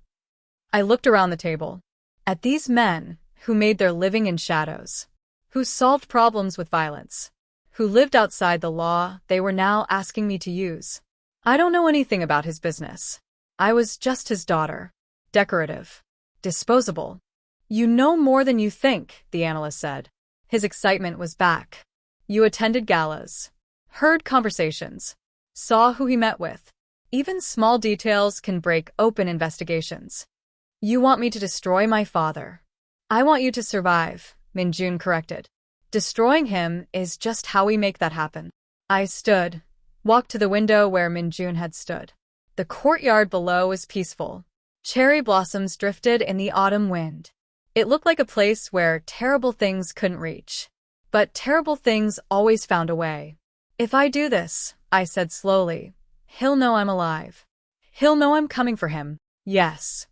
I looked around the table. At these men who made their living in shadows. Who solved problems with violence. Who lived outside the law they were now asking me to use. I don't know anything about his business. I was just his daughter. Decorative. Disposable. You know more than you think, the analyst said. His excitement was back. You attended galas. Heard conversations. Saw who he met with. Even small details can break open investigations. You want me to destroy my father. I want you to survive, Minjun corrected. Destroying him is just how we make that happen. I stood, walked to the window where Minjun had stood. The courtyard below was peaceful. Cherry blossoms drifted in the autumn wind. It looked like a place where terrible things couldn't reach. But terrible things always found a way. If I do this, I said slowly, he'll know I'm alive. He'll know I'm coming for him. Yes.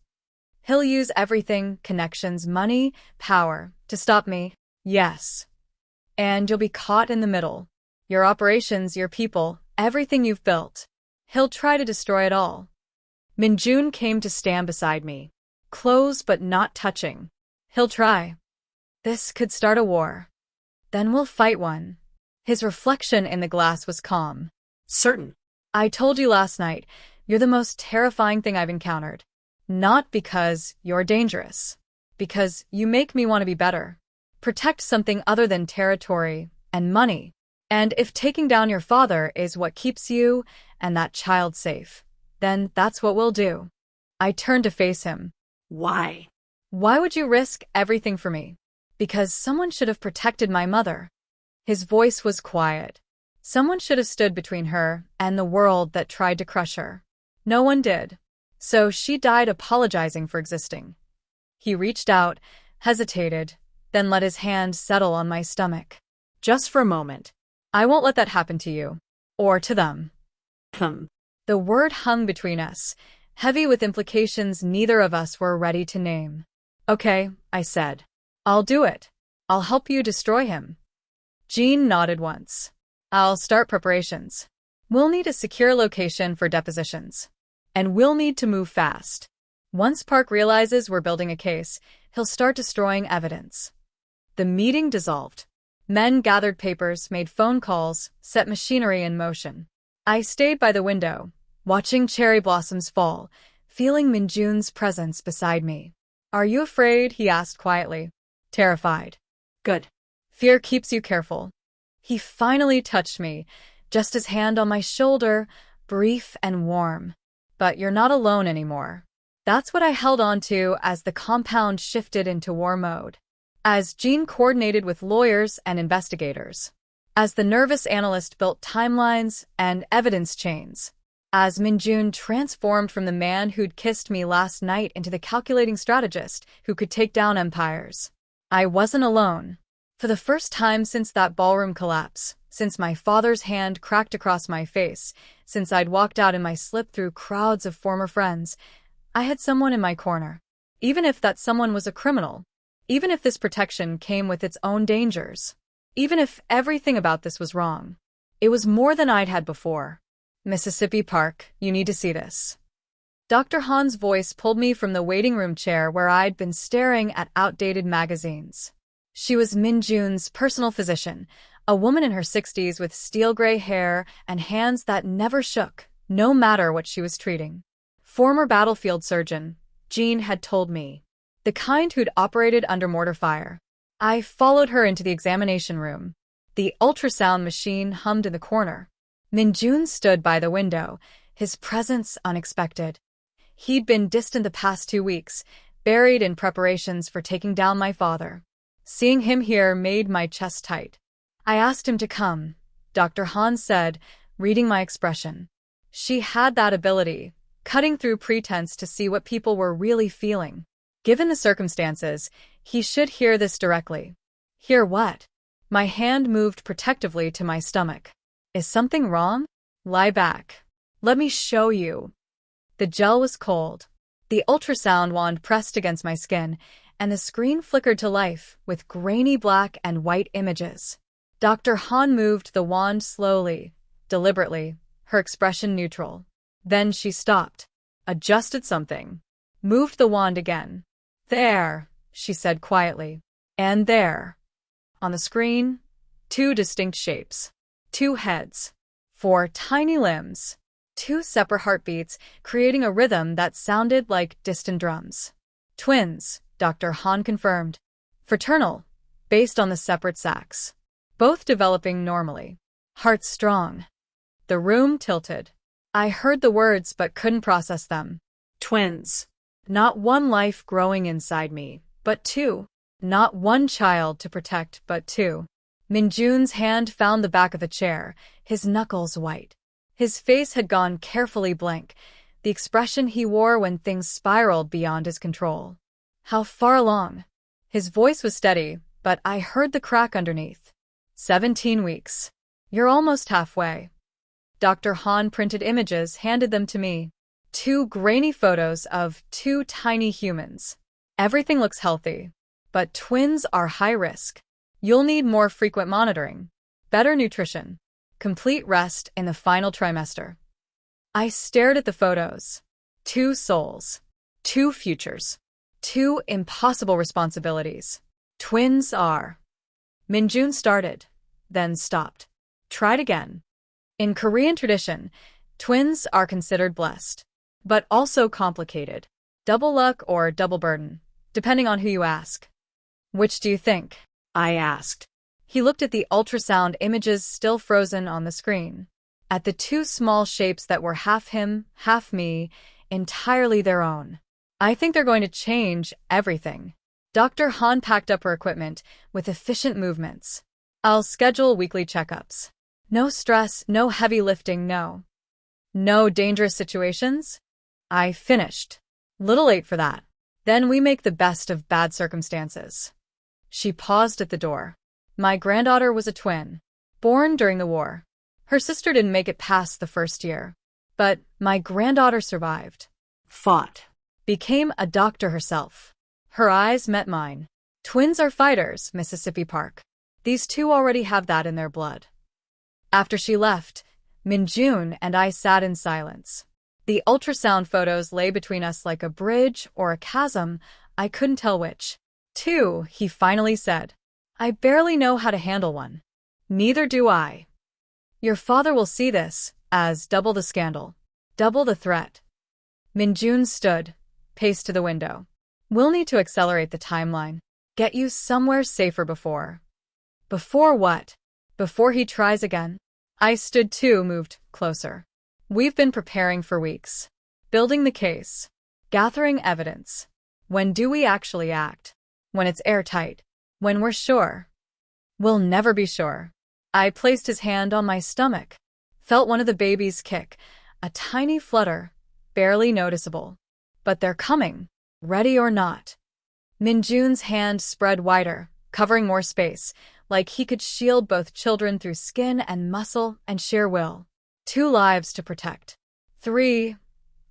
He'll use everything, connections, money, power, to stop me. Yes. And you'll be caught in the middle. Your operations, your people, everything you've built. He'll try to destroy it all. Minjun came to stand beside me. Close but not touching. He'll try. This could start a war. Then we'll fight one. His reflection in the glass was calm. Certain. I told you last night, you're the most terrifying thing I've encountered. Not because you're dangerous. Because you make me want to be better. Protect something other than territory and money. And if taking down your father is what keeps you and that child safe, then that's what we'll do. I turned to face him. Why? Why would you risk everything for me? Because someone should have protected my mother. His voice was quiet. Someone should have stood between her and the world that tried to crush her. No one did. So she died apologizing for existing. He reached out, hesitated, then let his hand settle on my stomach. Just for a moment. I won't let that happen to you. Or to them. The word hung between us, heavy with implications neither of us were ready to name. Okay, I said. I'll do it. I'll help you destroy him. Jean nodded once. I'll start preparations. We'll need a secure location for depositions. And we'll need to move fast. Once Park realizes we're building a case, he'll start destroying evidence. The meeting dissolved. Men gathered papers, made phone calls, set machinery in motion. I stayed by the window, watching cherry blossoms fall, feeling Minjun's presence beside me. Are you afraid? He asked quietly. Terrified. Good. Fear keeps you careful. He finally touched me, just his hand on my shoulder, brief and warm. But you're not alone anymore. That's what I held on to as the compound shifted into war mode. As Jean coordinated with lawyers and investigators. As the nervous analyst built timelines and evidence chains. As Minjun transformed from the man who'd kissed me last night into the calculating strategist who could take down empires. I wasn't alone. For the first time since that ballroom collapse, since my father's hand cracked across my face, since I'd walked out in my slip through crowds of former friends, I had someone in my corner. Even if that someone was a criminal. Even if this protection came with its own dangers. Even if everything about this was wrong. It was more than I'd had before. Mississippi Park, you need to see this. Dr. Han's voice pulled me from the waiting room chair where I'd been staring at outdated magazines. She was Minjun's personal physician, a woman in her 60s with steel gray hair and hands that never shook, no matter what she was treating. Former battlefield surgeon, Jean had told me. The kind who'd operated under mortar fire. I followed her into the examination room. The ultrasound machine hummed in the corner. Minjun stood by the window, his presence unexpected. He'd been distant the past 2 weeks, buried in preparations for taking down my father. Seeing him here made my chest tight. I asked him to come, Dr. Han said, reading my expression. She had that ability, cutting through pretense to see what people were really feeling. Given the circumstances, he should hear this directly. Hear what? My hand moved protectively to my stomach. Is something wrong? Lie back. Let me show you. The gel was cold. The ultrasound wand pressed against my skin, and the screen flickered to life with grainy black and white images. Dr. Han moved the wand slowly, deliberately, her expression neutral. Then she stopped, adjusted something, moved the wand again. There, she said quietly. And there. On the screen, 2 distinct shapes. 2 heads. 4 tiny limbs. 2 separate heartbeats, creating a rhythm that sounded like distant drums. Twins, Dr. Han confirmed. Fraternal, based on the separate sacs. Both developing normally. Hearts strong. The room tilted. I heard the words but couldn't process them. Twins. Not 1 life growing inside me, but 2. Not 1 child to protect, but 2. Minjun's hand found the back of the chair, his knuckles white. His face had gone carefully blank, the expression he wore when things spiraled beyond his control. How far along? His voice was steady, but I heard the crack underneath. 17 weeks. You're almost halfway. Dr. Han printed images, handed them to me. 2 grainy photos of 2 tiny humans. Everything looks healthy, but twins are high risk. You'll need more frequent monitoring, better nutrition, complete rest in the final trimester. I stared at the photos. 2 souls, 2 futures, 2 impossible responsibilities. Twins are. Minjun started, then stopped. Tried again. In Korean tradition, twins are considered blessed, but also complicated. Double luck or double burden, depending on who you ask. Which do you think? I asked. He looked at the ultrasound images still frozen on the screen. At the 2 small shapes that were half him, half me, entirely their own. I think they're going to change everything. Dr. Han packed up her equipment with efficient movements. I'll schedule weekly checkups. No stress, no heavy lifting, no dangerous situations. I finished. Little late for that. Then we make the best of bad circumstances. She paused at the door. My granddaughter was a twin, born during the war. Her sister didn't make it past the first year. But my granddaughter survived. Fought. Became a doctor herself. Her eyes met mine. Twins are fighters, Mississippi Park. These 2 already have that in their blood. After she left, Minjun and I sat in silence. The ultrasound photos lay between us like a bridge or a chasm, I couldn't tell which. 2, he finally said. I barely know how to handle one. Neither do I. Your father will see this as double the scandal, double the threat. Minjun stood, paced to the window. We'll need to accelerate the timeline. Get you somewhere safer before. Before what? Before he tries again? I stood too, moved closer. We've been preparing for weeks. Building the case. Gathering evidence. When do we actually act? When it's airtight. When we're sure. We'll never be sure. I placed his hand on my stomach. Felt one of the babies kick. A tiny flutter. Barely noticeable. But they're coming. Ready or not. Minjun's hand spread wider, covering more space, like he could shield both children through skin and muscle and sheer will. 2 lives to protect. 3,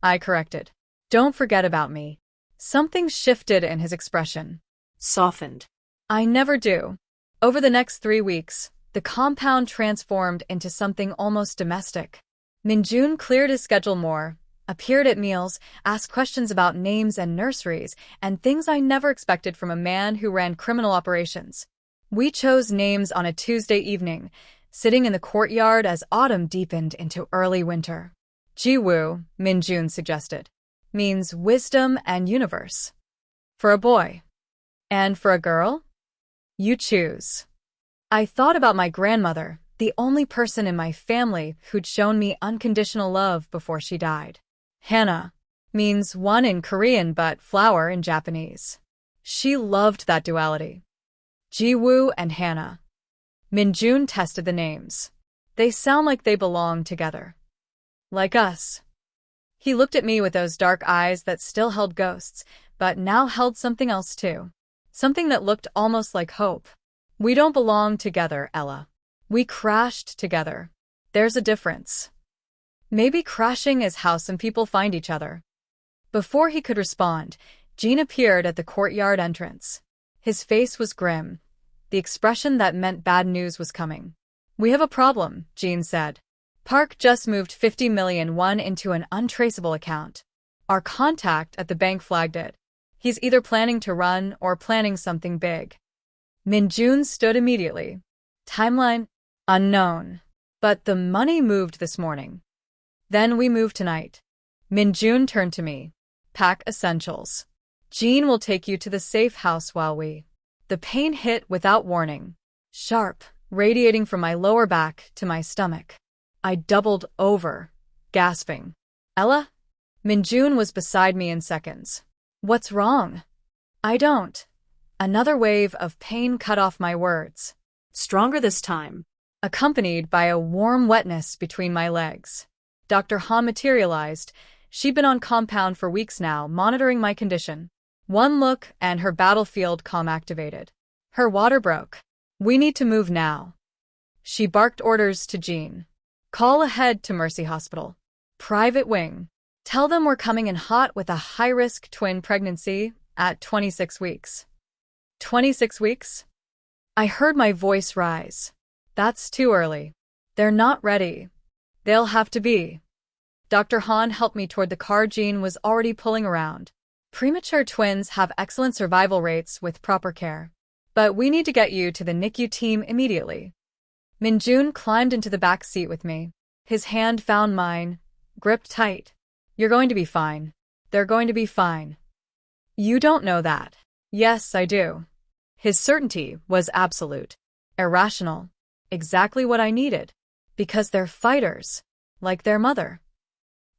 I corrected. Don't forget about me. Something shifted in his expression. Softened. I never do. Over the next 3 weeks, the compound transformed into something almost domestic. Minjun cleared his schedule more, appeared at meals, asked questions about names and nurseries, and things I never expected from a man who ran criminal operations. We chose names on a Tuesday evening, sitting in the courtyard as autumn deepened into early winter. Jiwoo, Minjun suggested, means wisdom and universe. For a boy. And for a girl? You choose. I thought about my grandmother, the only person in my family who'd shown me unconditional love before she died. Hana means one in Korean but flower in Japanese. She loved that duality. Jiwoo and Hana. Minjun tested the names. They sound like they belong together. Like us. He looked at me with those dark eyes that still held ghosts, but now held something else too. Something that looked almost like hope. We don't belong together, Ella. We crashed together. There's a difference. Maybe crashing is how some people find each other. Before he could respond, Jean appeared at the courtyard entrance. His face was grim, the expression that meant bad news was coming. We have a problem, Jean said. Park just moved 50 million won into an untraceable account. Our contact at the bank flagged it. He's either planning to run or planning something big. Minjun stood immediately. Timeline? Unknown. But the money moved this morning. Then we move tonight. Minjun turned to me. Pack essentials. Jean will take you to the safe house while we... The pain hit without warning. Sharp, radiating from my lower back to my stomach. I doubled over, gasping. Ella? Minjun was beside me in seconds. What's wrong? I don't. Another wave of pain cut off my words. Stronger this time. Accompanied by a warm wetness between my legs. Dr. Han materialized. She'd been on compound for weeks now, monitoring my condition. One look and her battlefield comm activated. Her water broke. We need to move now. She barked orders to Jean. Call ahead to Mercy Hospital. Private wing. Tell them we're coming in hot with a high-risk twin pregnancy at 26 weeks. 26 weeks? I heard my voice rise. That's too early. They're not ready. They'll have to be. Dr. Han helped me toward the car Jean was already pulling around. Premature twins have excellent survival rates with proper care. But we need to get you to the NICU team immediately. Minjun climbed into the back seat with me. His hand found mine, gripped tight. You're going to be fine. They're going to be fine. You don't know that. Yes, I do. His certainty was absolute. Irrational. Exactly what I needed. Because they're fighters. Like their mother.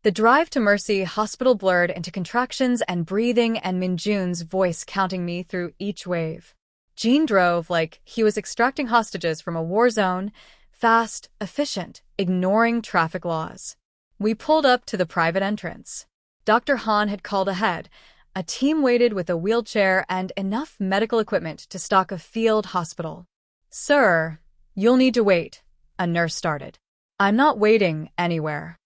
The drive to Mercy Hospital blurred into contractions and breathing and Minjun's voice counting me through each wave. Jean drove like he was extracting hostages from a war zone, fast, efficient, ignoring traffic laws. We pulled up to the private entrance. Dr. Han had called ahead. A team waited with a wheelchair and enough medical equipment to stock a field hospital. Sir, you'll need to wait, a nurse started. I'm not waiting anywhere.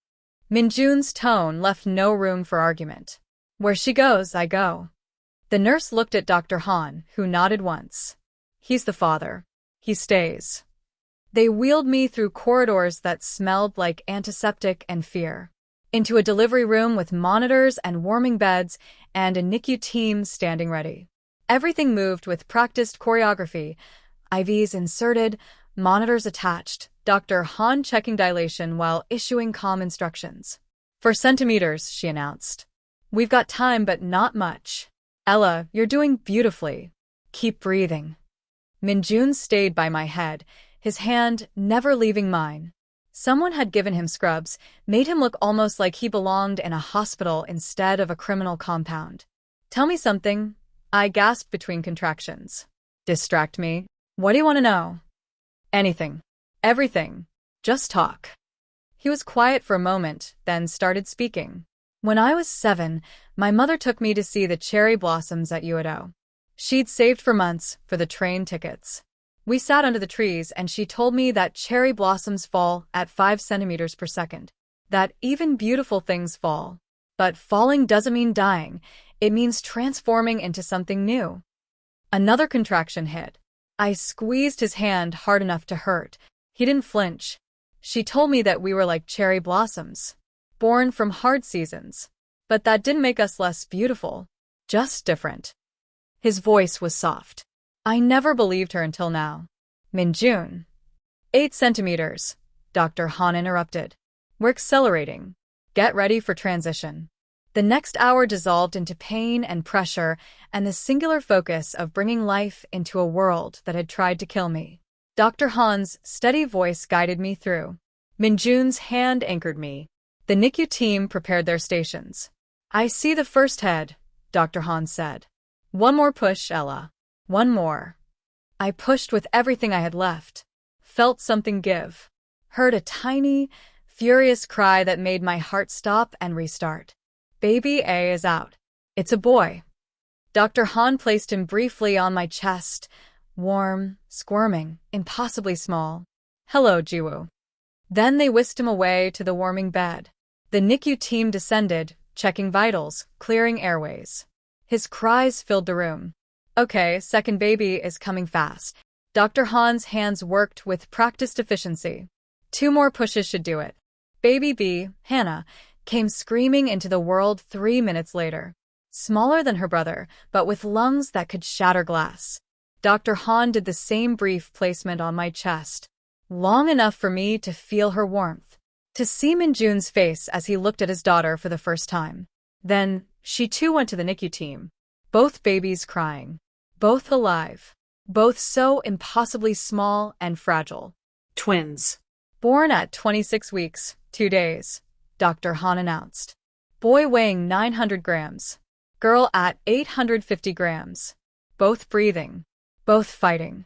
Minjun's tone left no room for argument. Where she goes, I go. The nurse looked at Dr. Han, who nodded once. He's the father. He stays. They wheeled me through corridors that smelled like antiseptic and fear. Into a delivery room with monitors and warming beds and a NICU team standing ready. Everything moved with practiced choreography. IVs inserted, monitors attached, Dr. Han checking dilation while issuing calm instructions. 4 centimeters, she announced. We've got time but not much. Ella, you're doing beautifully. Keep breathing. Minjun stayed by my head, his hand never leaving mine. Someone had given him scrubs, made him look almost like he belonged in a hospital instead of a criminal compound. Tell me something, I gasped between contractions. Distract me. What do you want to know? Anything. Everything. Just talk. He was quiet for a moment, then started speaking. When I was 7, my mother took me to see the cherry blossoms at Uedo. She'd saved for months for the train tickets. We sat under the trees and she told me that cherry blossoms fall at 5 centimeters per second. That even beautiful things fall. But falling doesn't mean dying. It means transforming into something new. Another contraction hit. I squeezed his hand hard enough to hurt. He didn't flinch. She told me that we were like cherry blossoms, born from hard seasons. But that didn't make us less beautiful, just different. His voice was soft. I never believed her until now. Minjun. 8 centimeters, Dr. Han interrupted. We're accelerating. Get ready for transition. The next hour dissolved into pain and pressure and the singular focus of bringing life into a world that had tried to kill me. Dr. Han's steady voice guided me through. Minjun's hand anchored me. The NICU team prepared their stations. I see the first head, Dr. Han said. One more push, Ella. One more. I pushed with everything I had left. Felt something give. Heard a tiny, furious cry that made my heart stop and restart. Baby A is out. It's a boy. Dr. Han placed him briefly on my chest, warm, squirming, impossibly small. Hello, Jiwoo. Then they whisked him away to the warming bed. The NICU team descended, checking vitals, clearing airways. His cries filled the room. Okay, second baby is coming fast. Dr. Han's hands worked with practiced efficiency. 2 more pushes should do it. Baby B, Hannah, came screaming into the world 3 minutes later. Smaller than her brother, but with lungs that could shatter glass. Dr. Han did the same brief placement on my chest. Long enough for me to feel her warmth. To see Minjun's face as he looked at his daughter for the first time. Then, she too went to the NICU team. Both babies crying. Both alive. Both so impossibly small and fragile. Twins. Born at 26 weeks, 2 days, Dr. Han announced. Boy weighing 900 grams. Girl at 850 grams. Both breathing. Both fighting.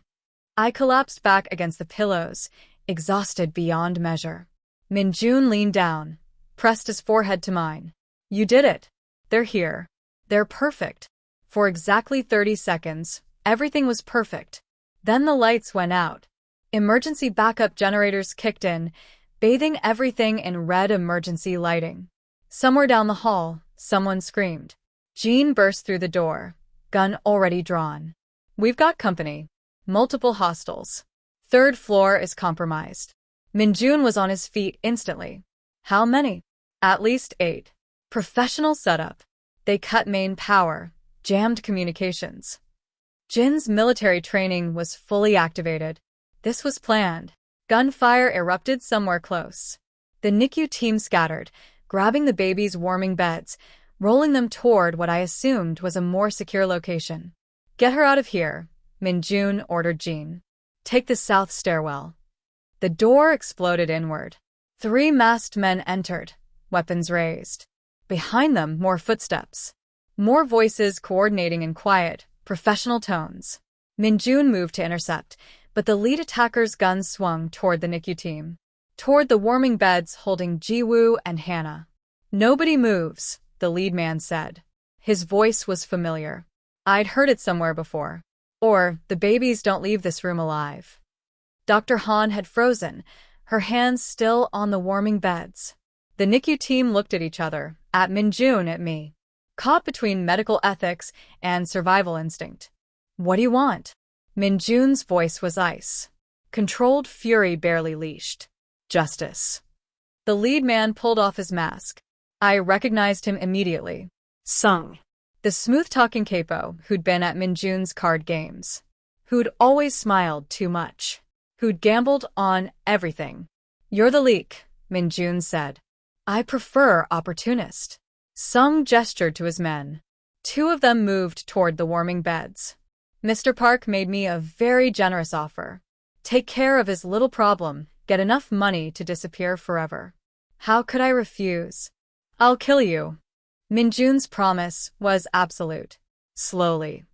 I collapsed back against the pillows, exhausted beyond measure. Minjun leaned down, pressed his forehead to mine. You did it. They're here. They're perfect. For exactly 30 seconds, everything was perfect. Then the lights went out. Emergency backup generators kicked in, bathing everything in red emergency lighting. Somewhere down the hall, someone screamed. Jean burst through the door, gun already drawn. We've got company. Multiple hostiles. 3rd floor is compromised. Minjun was on his feet instantly. How many? At least 8. Professional setup. They cut main power, jammed communications. Jin's military training was fully activated. This was planned. Gunfire erupted somewhere close. The NICU team scattered, grabbing the babies' warming beds, rolling them toward what I assumed was a more secure location. Get her out of here, Minjun ordered Jean. Take the south stairwell. The door exploded inward. 3 masked men entered, weapons raised. Behind them, more footsteps. More voices coordinating in quiet, professional tones. Minjun moved to intercept, but the lead attacker's gun swung toward the NICU team. Toward the warming beds holding Jiwoo and Hannah. Nobody moves, the lead man said. His voice was familiar. I'd heard it somewhere before. Or, the babies don't leave this room alive. Dr. Han had frozen, her hands still on the warming beds. The NICU team looked at each other, at Minjun, at me. Caught between medical ethics and survival instinct. What do you want? Minjun's voice was ice. Controlled fury barely leashed. Justice. The lead man pulled off his mask. I recognized him immediately. Sung. The smooth-talking capo who'd been at Minjun's card games. Who'd always smiled too much. Who'd gambled on everything. You're the leak, Minjun said. I prefer opportunist. Sung gestured to his men. Two of them moved toward the warming beds. Mr. Park made me a very generous offer. Take care of his little problem, get enough money to disappear forever. How could I refuse? I'll kill you. Minjun's promise was absolute. Slowly.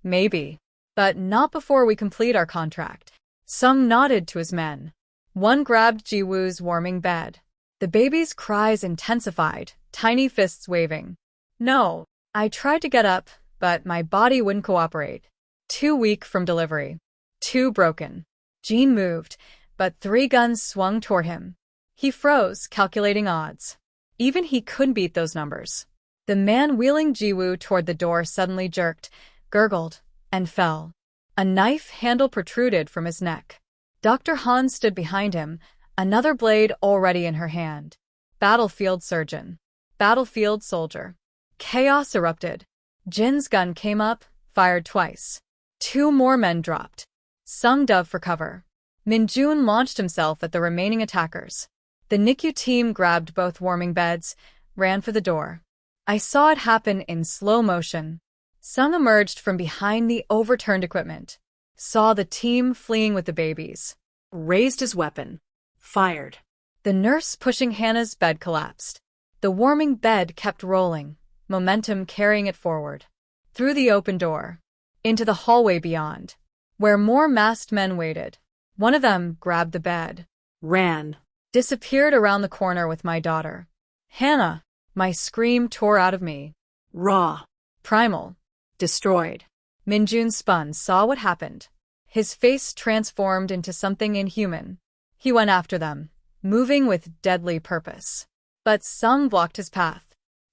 Maybe. But not before we complete our contract. Sung nodded to his men. One grabbed Jiwoo's warming bed. The baby's cries intensified, tiny fists waving. No. I tried to get up, but my body wouldn't cooperate. Too weak from delivery. Too broken. Jean moved, but 3 guns swung toward him. He froze, calculating odds. Even he couldn't beat those numbers. The man wheeling Jiwoo toward the door suddenly jerked, gurgled, and fell. A knife handle protruded from his neck. Dr. Han stood behind him, another blade already in her hand. Battlefield surgeon. Battlefield soldier. Chaos erupted. Jin's gun came up, fired twice. 2 more men dropped. Sung dove for cover. Minjun launched himself at the remaining attackers. The NICU team grabbed both warming beds, ran for the door. I saw it happen in slow motion. Sung emerged from behind the overturned equipment. Saw the team fleeing with the babies. Raised his weapon. Fired. The nurse pushing Hannah's bed collapsed. The warming bed kept rolling, momentum carrying it forward. Through the open door. Into the hallway beyond, where more masked men waited. One of them grabbed the bed. Ran. Disappeared around the corner with my daughter. Hannah. My scream tore out of me. Raw. Primal. Destroyed. Minjun spun, saw what happened. His face transformed into something inhuman. He went after them, moving with deadly purpose. But Sung blocked his path.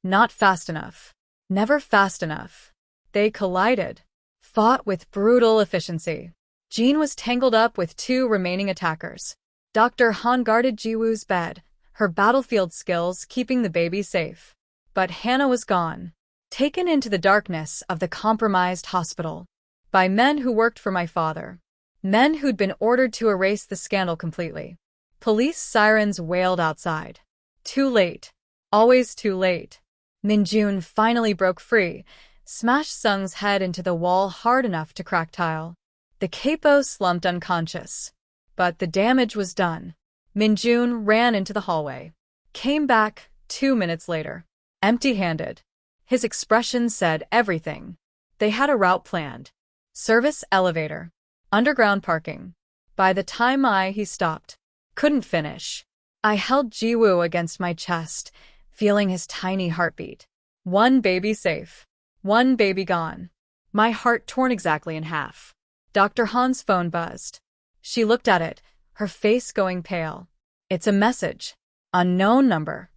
Not fast enough. Never fast enough. They collided. Fought with brutal efficiency. Jean was tangled up with 2 remaining attackers. Dr. Han guarded Jiwoo's bed, her battlefield skills keeping the baby safe. But Hannah was gone. Taken into the darkness of the compromised hospital. By men who worked for my father. Men who'd been ordered to erase the scandal completely. Police sirens wailed outside. Too late. Always too late. Minjun finally broke free, smashed Sung's head into the wall hard enough to crack tile. The capo slumped unconscious. But the damage was done. Minjun ran into the hallway. Came back 2 minutes later. Empty-handed. His expression said everything. They had a route planned. Service elevator. Underground parking. By the time he stopped. Couldn't finish. I held Jiwoo against my chest, feeling his tiny heartbeat. 1 baby safe. 1 baby gone. My heart torn exactly in half. Dr. Han's phone buzzed. She looked at it, her face going pale. It's a message. Unknown number.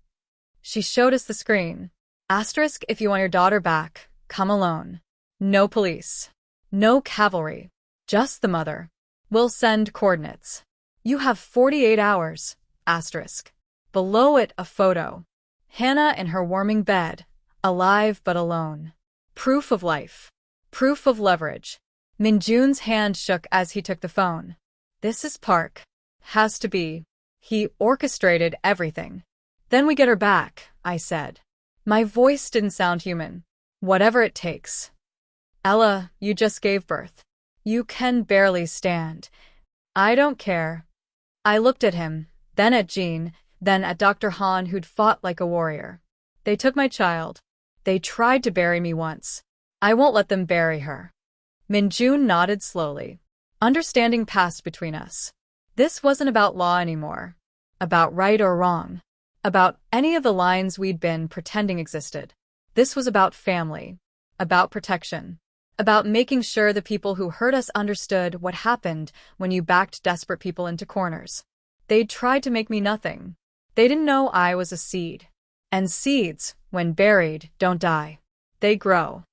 She showed us the screen. Asterisk if you want your daughter back, come alone. No police. No cavalry. Just the mother. We'll send coordinates. You have 48 hours. Asterisk. Below it, a photo. Hannah in her warming bed, alive but alone. Proof of life. Proof of leverage. Minjun's hand shook as he took the phone. This is Park. Has to be. He orchestrated everything. Then we get her back, I said. My voice didn't sound human. Whatever it takes. Ella, you just gave birth. You can barely stand. I don't care. I looked at him, then at Jean, then at Dr. Han who'd fought like a warrior. They took my child. They tried to bury me once. I won't let them bury her. Minjun nodded slowly. Understanding passed between us. This wasn't about law anymore. About right or wrong. About any of the lines we'd been pretending existed. This was about family. About protection. About making sure the people who hurt us understood what happened when you backed desperate people into corners. They'd tried to make me nothing. They didn't know I was a seed. And seeds, when buried, don't die. They grow.